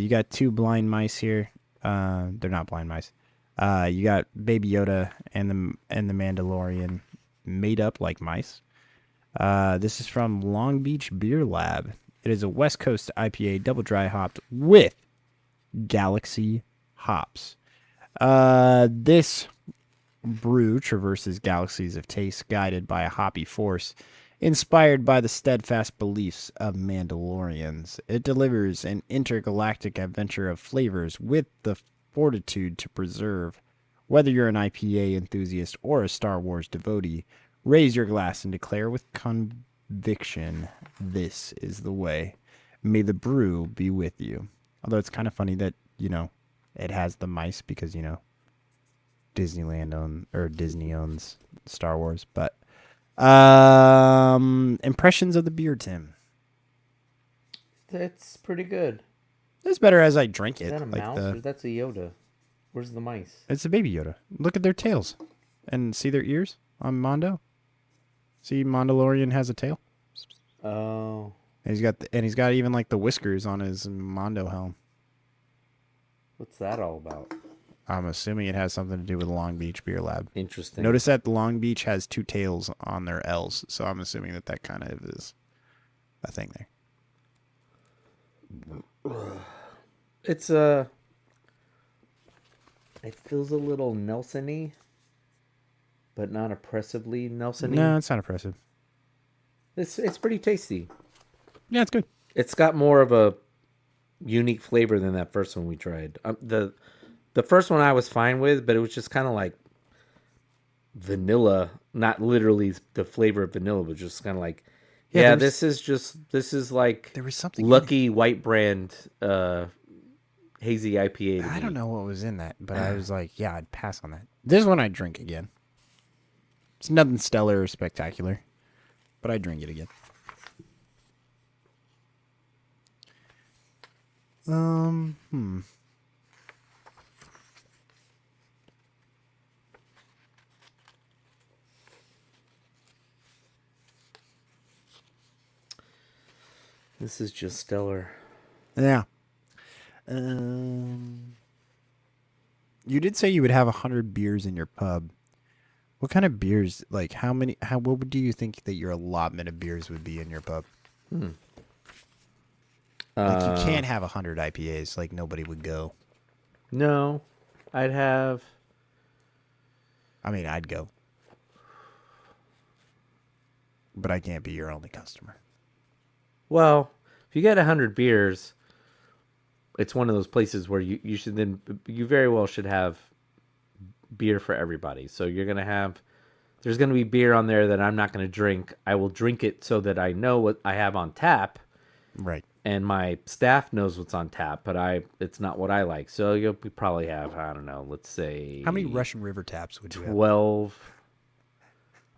You got two blind mice here. They're not blind mice. You got Baby Yoda and the Mandalorian made up like mice. This is from Long Beach Beer Lab. It is a West Coast IPA, double dry hopped with Galaxy hops. This brew traverses galaxies of taste, guided by a hoppy force, inspired by the steadfast beliefs of Mandalorians. It delivers an intergalactic adventure of flavors with the fortitude to preserve. Whether you're an IPA enthusiast or a Star Wars devotee, raise your glass and declare with conviction, this is the way. May the brew be with you. Although it's kind of funny that, it has the mice because, Disney owns Star Wars. But impressions of the beer, Tim. That's pretty good. It's better as I drink it. Is that a mouse or that's a Yoda? Where's the mice? It's a baby Yoda. Look at their tails. And see their ears on Mondo? See, Mandalorian has a tail. Oh. And he's got even like the whiskers on his Mondo helm. What's that all about? I'm assuming it has something to do with Long Beach Beer Lab. Interesting. Notice that Long Beach has two tails on their L's, so I'm assuming that kind of is a thing there. It's it feels a little Nelson-y, but not oppressively Nelson-y. No, it's not oppressive. It's pretty tasty. Yeah, it's good. It's got more of a unique flavor than that first one we tried. The first one I was fine with, but it was just kind of like vanilla, not literally the flavor of vanilla, but just kind of like, this is like there was something Lucky White Brand hazy IPA. I don't know what was in that, but I was like, yeah, I'd pass on that. This one I'd drink again. It's nothing stellar or spectacular, but I'd drink it again. This is just stellar. Yeah. You did say you would have 100 beers in your pub. What kind of beers, like what do you think that your allotment of beers would be in your pub? Like you can't have 100 IPAs, like nobody would go. No, I'd have... I mean, I'd go. but I can't be your only customer. Well, if you get 100 beers, it's one of those places where you should then, you very well should have beer for everybody. So you're going to have, there's going to be beer on there that I'm not going to drink. I will drink it so that I know what I have on tap. Right. And my staff knows what's on tap, but it's not what I like. So you'll probably have, I don't know, let's say... How many Russian River taps would you have? 12.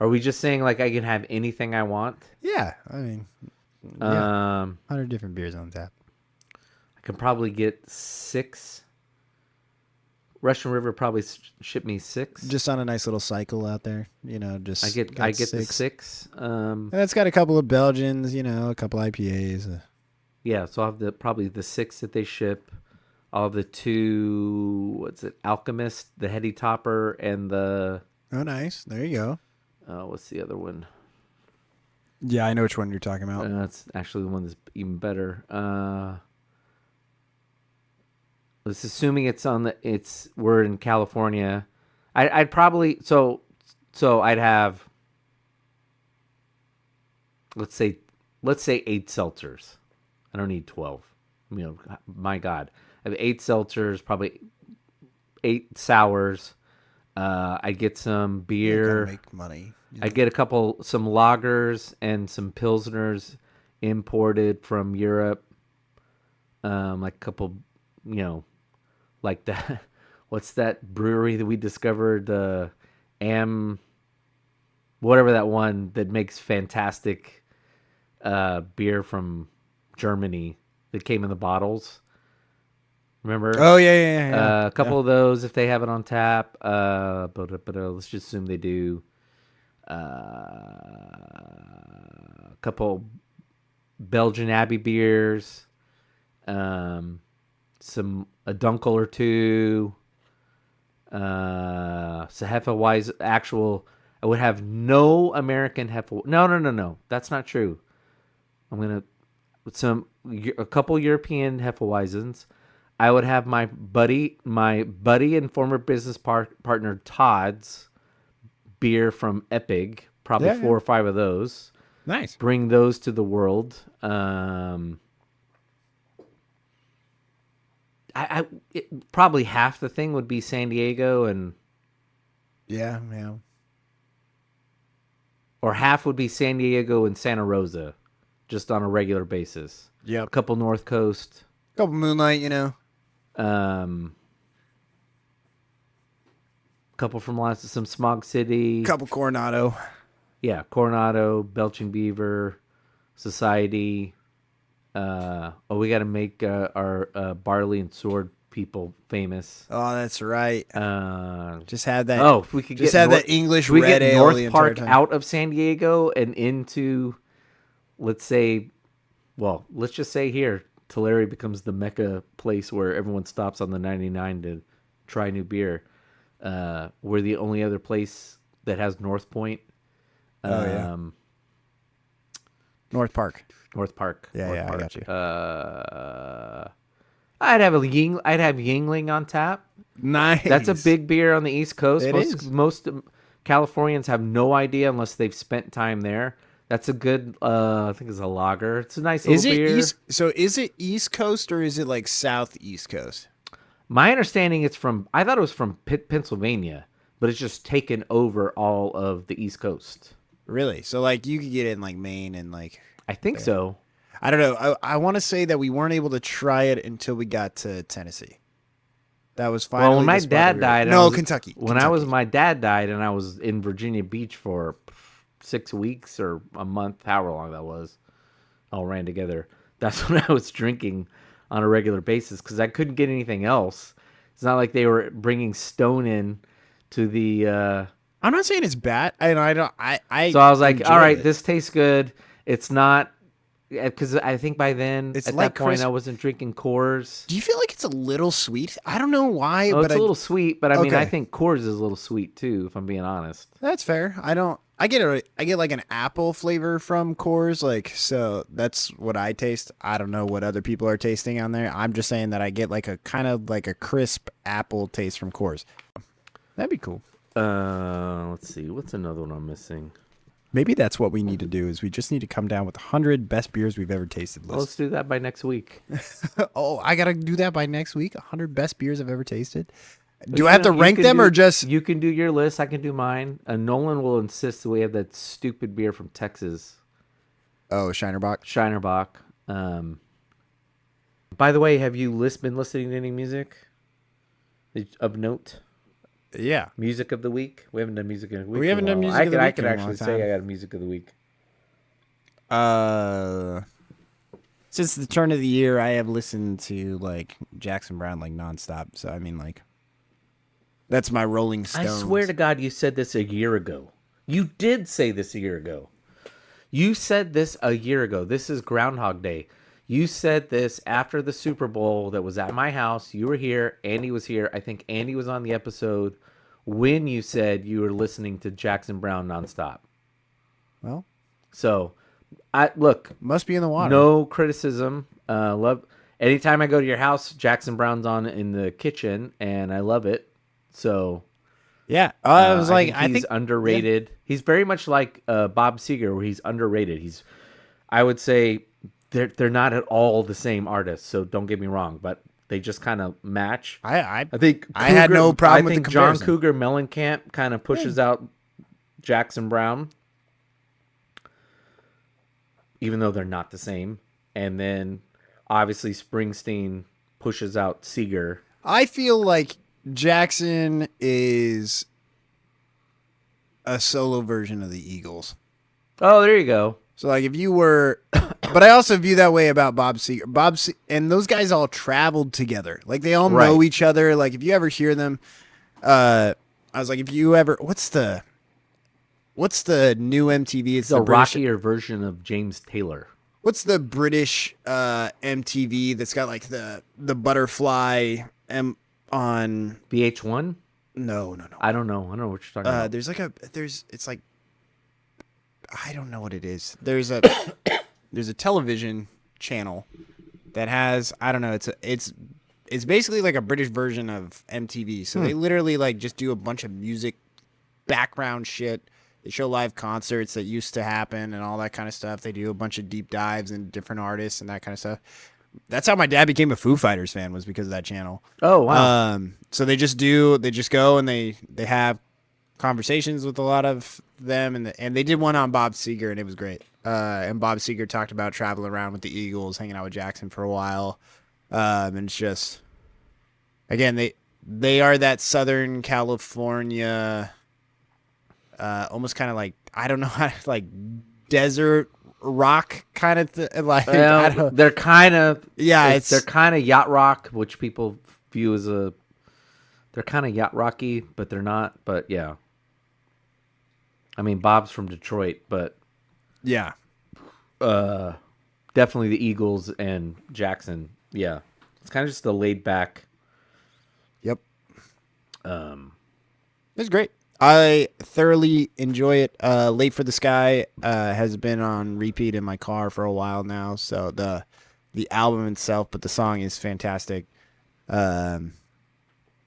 Are we just saying like I can have anything I want? Yeah, I mean, 100 different beers on tap. I can probably get 6. Russian River probably ship me 6. Just on a nice little cycle out there, just I get the 6. And it's got a couple of Belgians, a couple IPAs. Yeah, so I'll have probably the 6 that they ship. I'll have the 2, Alchemist, the Heady Topper, and the... Oh, nice. There you go. What's the other one? Yeah, I know which one you're talking about. That's actually the one that's even better. Let's assuming we're in California. I'd probably so I'd have let's say 8 seltzers. I don't need 12. My God, I have 8 seltzers, probably 8 sours. I get some beer. Make money. I get some lagers and some pilsners imported from Europe. Like a couple, like that. What's that brewery that we discovered? Whatever that one that makes fantastic beer from Germany that came in the bottles. Remember? Oh yeah. A couple of those if they have it on tap. But let's just assume they do. A couple Belgian Abbey beers. A Dunkel or 2. Hefeweizen actual. I would have no American Hefeweizen. No. That's not true. I'm gonna a couple European Hefeweizens. I would have my buddy and former business partner Todd's beer from Epig. Probably 4 or 5 of those. Nice. Bring those to the world. Probably half the thing would be San Diego and yeah. Or half would be San Diego and Santa Rosa, just on a regular basis. Yeah. A couple North Coast. Couple Moonlight, Couple from some Smog City. Couple Coronado. Yeah, Coronado, Belching Beaver, Society. We got to make our Barley and Sword people famous. Oh, that's right. Just have that. Oh, if we could have that English we red get ale. North Park out of San Diego and into, let's just say here, Tulare becomes the Mecca place where everyone stops on the 99 to try new beer. We're the only other place that has North Point. North Park. North Park. Yeah, I got you. I'd have Yingling on tap. Nice. That's a big beer on the East Coast. It Most Californians have no idea unless they've spent time there. That's a good, I think it's a lager. It's a nice little beer. So is it East Coast or is it like Southeast Coast? My understanding I thought it was from Pennsylvania, but it's just taken over all of the East Coast. Really? So like you could get it in like Maine and like... I think so. I don't know. I want to say that we weren't able to try it until we got to Tennessee. That was finally... Well, when my dad died... Kentucky. My dad died and I was in Virginia Beach for 6 weeks or a month, however long that was, all ran together. That's when I was drinking on a regular basis because I couldn't get anything else. It's not like they were bringing Stone in to the... I'm not saying it's bad. So I was like, all right, this tastes good. It's not... Because I think by then, at that point, I wasn't drinking Coors. Do you feel like it's a little sweet? I don't know why. But it's a little sweet, but I mean, I think Coors is a little sweet too, if I'm being honest. That's fair. I get like an apple flavor from Coors, so that's what I taste. I don't know what other people are tasting on there. I'm just saying that I get like a kind of like a crisp apple taste from Coors. That'd be cool. Let's see. What's another one I'm missing? Maybe that's what we need to do. Is we just need to come down with 100 best beers we've ever tasted Well, let's list. do that by next week. Oh, I gotta do that by next week. 100 best beers I've ever tasted. Do You I have to know, you rank can them do- or just? You can do your list. I can do mine. Nolan will insist that we have that stupid beer from Texas, Oh, Shinerbach. Shinerbach. By the way, have you been listening to any music of note? Yeah. Music of the week? We haven't done music of the week. We haven't in a done while. music of the I week could in a actually long say time. I got a music of the week. Since the turn of the year, I have listened to like Jackson Browne like nonstop. So I mean, like, that's my Rolling Stones. I swear to God, you said this a year ago. You did say this a year ago. You said this a year ago. This is Groundhog Day. You said this after the Super Bowl that was at my house. You were here. Andy was here. I think Andy was on the episode when you said you were listening to Jackson Browne nonstop. Well, So, look, must be in the water. no criticism. Love. Anytime I go to your house, Jackson Browne's on in the kitchen, and I love it. So, Yeah, I was like, I think he's underrated. He's very much like Bob Seger, where he's underrated. I would say, they're not at all the same artists. So don't get me wrong, but they just kind of match. I think I had no problem with the John comparison. Cougar Mellencamp kind of pushes out Jackson Browne, even though they're not the same. And then obviously Springsteen pushes out Seeger. I feel like Jackson is a solo version of the Eagles. Oh, there you go. So like if you were, but I also view that way about Bob Seger. And those guys all traveled together. Like they all know Right. each other. Like if you ever hear them, I was like, if you ever, what's the new MTV? It's a rockier version of James Taylor. What's the British MTV that's got like the butterfly on? VH1? No. I don't know. I don't know what you're talking about. It's like, I don't know what it is. There's a television channel that has, I don't know, it's basically like a British version of MTV. So they literally like just do a bunch of music background shit. They show live concerts that used to happen and all that kind of stuff. They do a bunch of deep dives into different artists and that kind of stuff. That's how my dad became a Foo Fighters fan, was because of that channel. Oh, wow. So they just go and they have conversations with a lot of them, and they did one on Bob Seger, and it was great. And Bob Seger talked about traveling around with the Eagles, hanging out with Jackson for a while. And it's just, again, they are that Southern California, almost kind of like, I don't know how to, like desert rock kind of like. I don't, they're kind of they're kind of yacht rock, which people view as they're kind of yacht rocky, but they're not. But yeah, I mean Bob's from Detroit, but yeah, definitely the Eagles and Jackson. Yeah, it's kind of just a laid back. Yep. It's great. I thoroughly enjoy it. Late for the Sky has been on repeat in my car for a while now. So the album itself, but the song is fantastic. Yeah,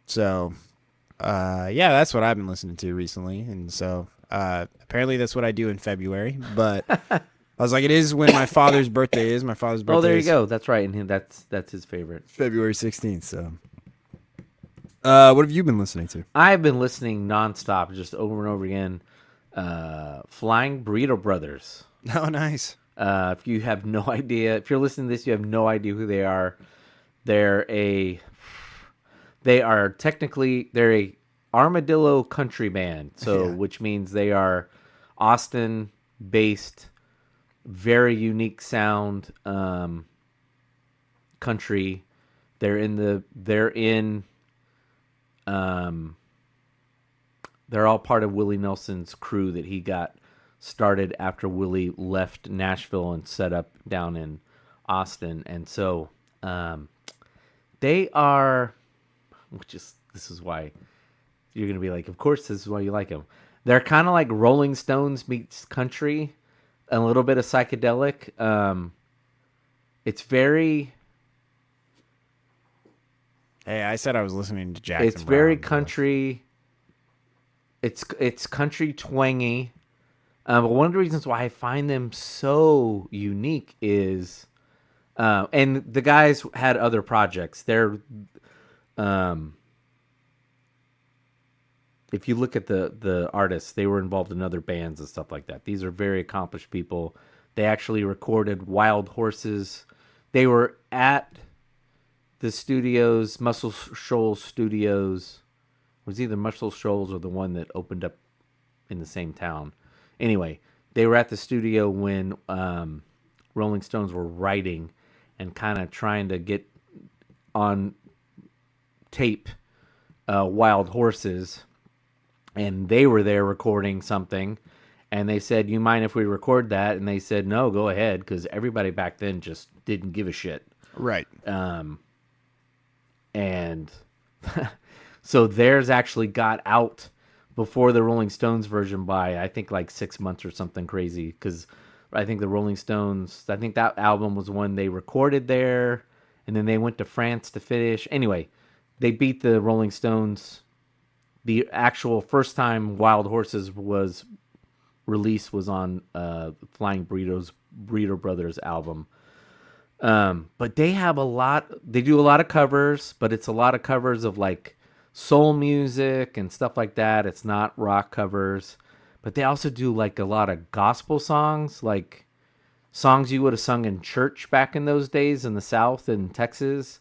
that's what I've been listening to recently, and so apparently that's what I do in February. But I was like, it is when my father's birthday is. My father's birthday. Oh, there you is go. That's right, and that's his favorite. February 16th. So, what have you been listening to? I've been listening nonstop, just over and over again. Flying Burrito Brothers. Oh, nice. If you have no idea, if you're listening to this, you have no idea who they are. They're a armadillo country band. So, which means they are Austin-based, very unique sound, country. They're all part of Willie Nelson's crew that he got started after Willie left Nashville and set up down in Austin. And so they are, this is why you're going to be like, of course, this is why you like them. They're kind of like Rolling Stones meets country, a little bit of psychedelic. It's very... Hey, I said I was listening to Jackson. It's very Browne, country. It's country twangy, But one of the reasons why I find them so unique is, and the guys had other projects. They're, if you look at the artists, they were involved in other bands and stuff like that. These are very accomplished people. They actually recorded Wild Horses. They were at the studios, Muscle Shoals Studios. It was either Muscle Shoals or the one that opened up in the same town. Anyway, they were at the studio when Rolling Stones were writing and kind of trying to get on tape Wild Horses. And they were there recording something. And they said, you mind if we record that? And they said, no, go ahead. Because everybody back then just didn't give a shit. Right. And so theirs actually got out before the Rolling Stones version by, I think, like 6 months or something crazy. Because I think the Rolling Stones, I think that album was one they recorded there. And then they went to France to finish. Anyway, they beat the Rolling Stones. The actual first time Wild Horses was released was on Flying Burrito Brothers album. But they have they do a lot of covers, but it's a lot of covers of like soul music and stuff like that. It's not rock covers, but they also do like a lot of gospel songs, like songs you would have sung in church back in those days in the South and Texas.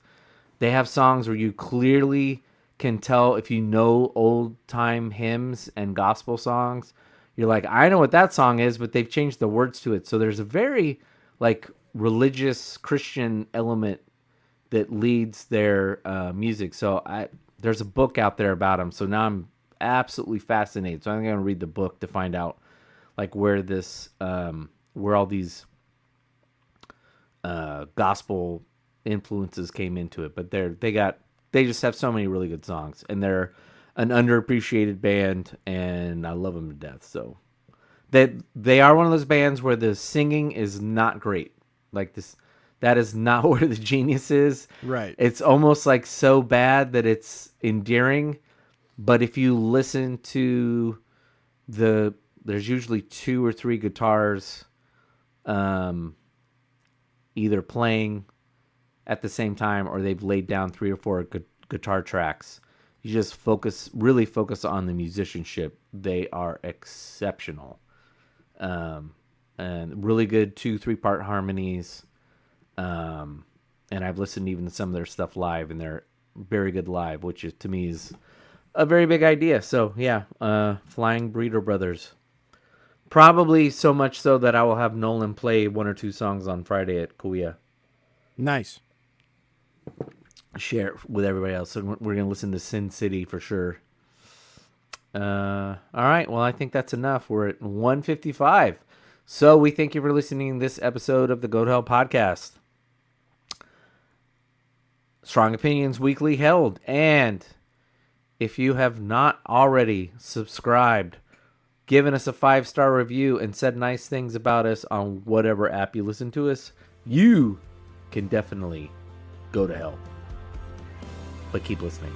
They have songs where you clearly can tell if you know old time hymns and gospel songs. You're like, I know what that song is, but they've changed the words to it. So there's a very like religious Christian element that leads their music. So there's a book out there about them. So now I'm absolutely fascinated. So I'm going to read the book to find out like where this, where all these gospel influences came into it. But they just have so many really good songs, and they're an underappreciated band, and I love them to death. So they are one of those bands where the singing is not great. Like that is not where the genius is. Right. It's almost like so bad that it's endearing. But if you listen to there's usually 2 or 3 guitars, either playing at the same time, or they've laid down 3 or 4 guitar tracks. You just really focus on the musicianship. They are exceptional. And really good 2-3 part harmonies. And I've listened even to some of their stuff live, and they're very good live, which to me is a very big idea. So yeah, Flying Burrito Brothers. Probably so much so that I will have Nolan play 1 or 2 songs on Friday at Kuya. Nice. Share it with everybody else. So we're going to listen to Sin City for sure. All right. Well, I think that's enough. We're at 1:55. So we thank you for listening to this episode of the Go to Hell podcast. Strong Opinions Weekly held. And if you have not already subscribed, given us a 5-star review, and said nice things about us on whatever app you listen to us, you can definitely go to hell. But keep listening.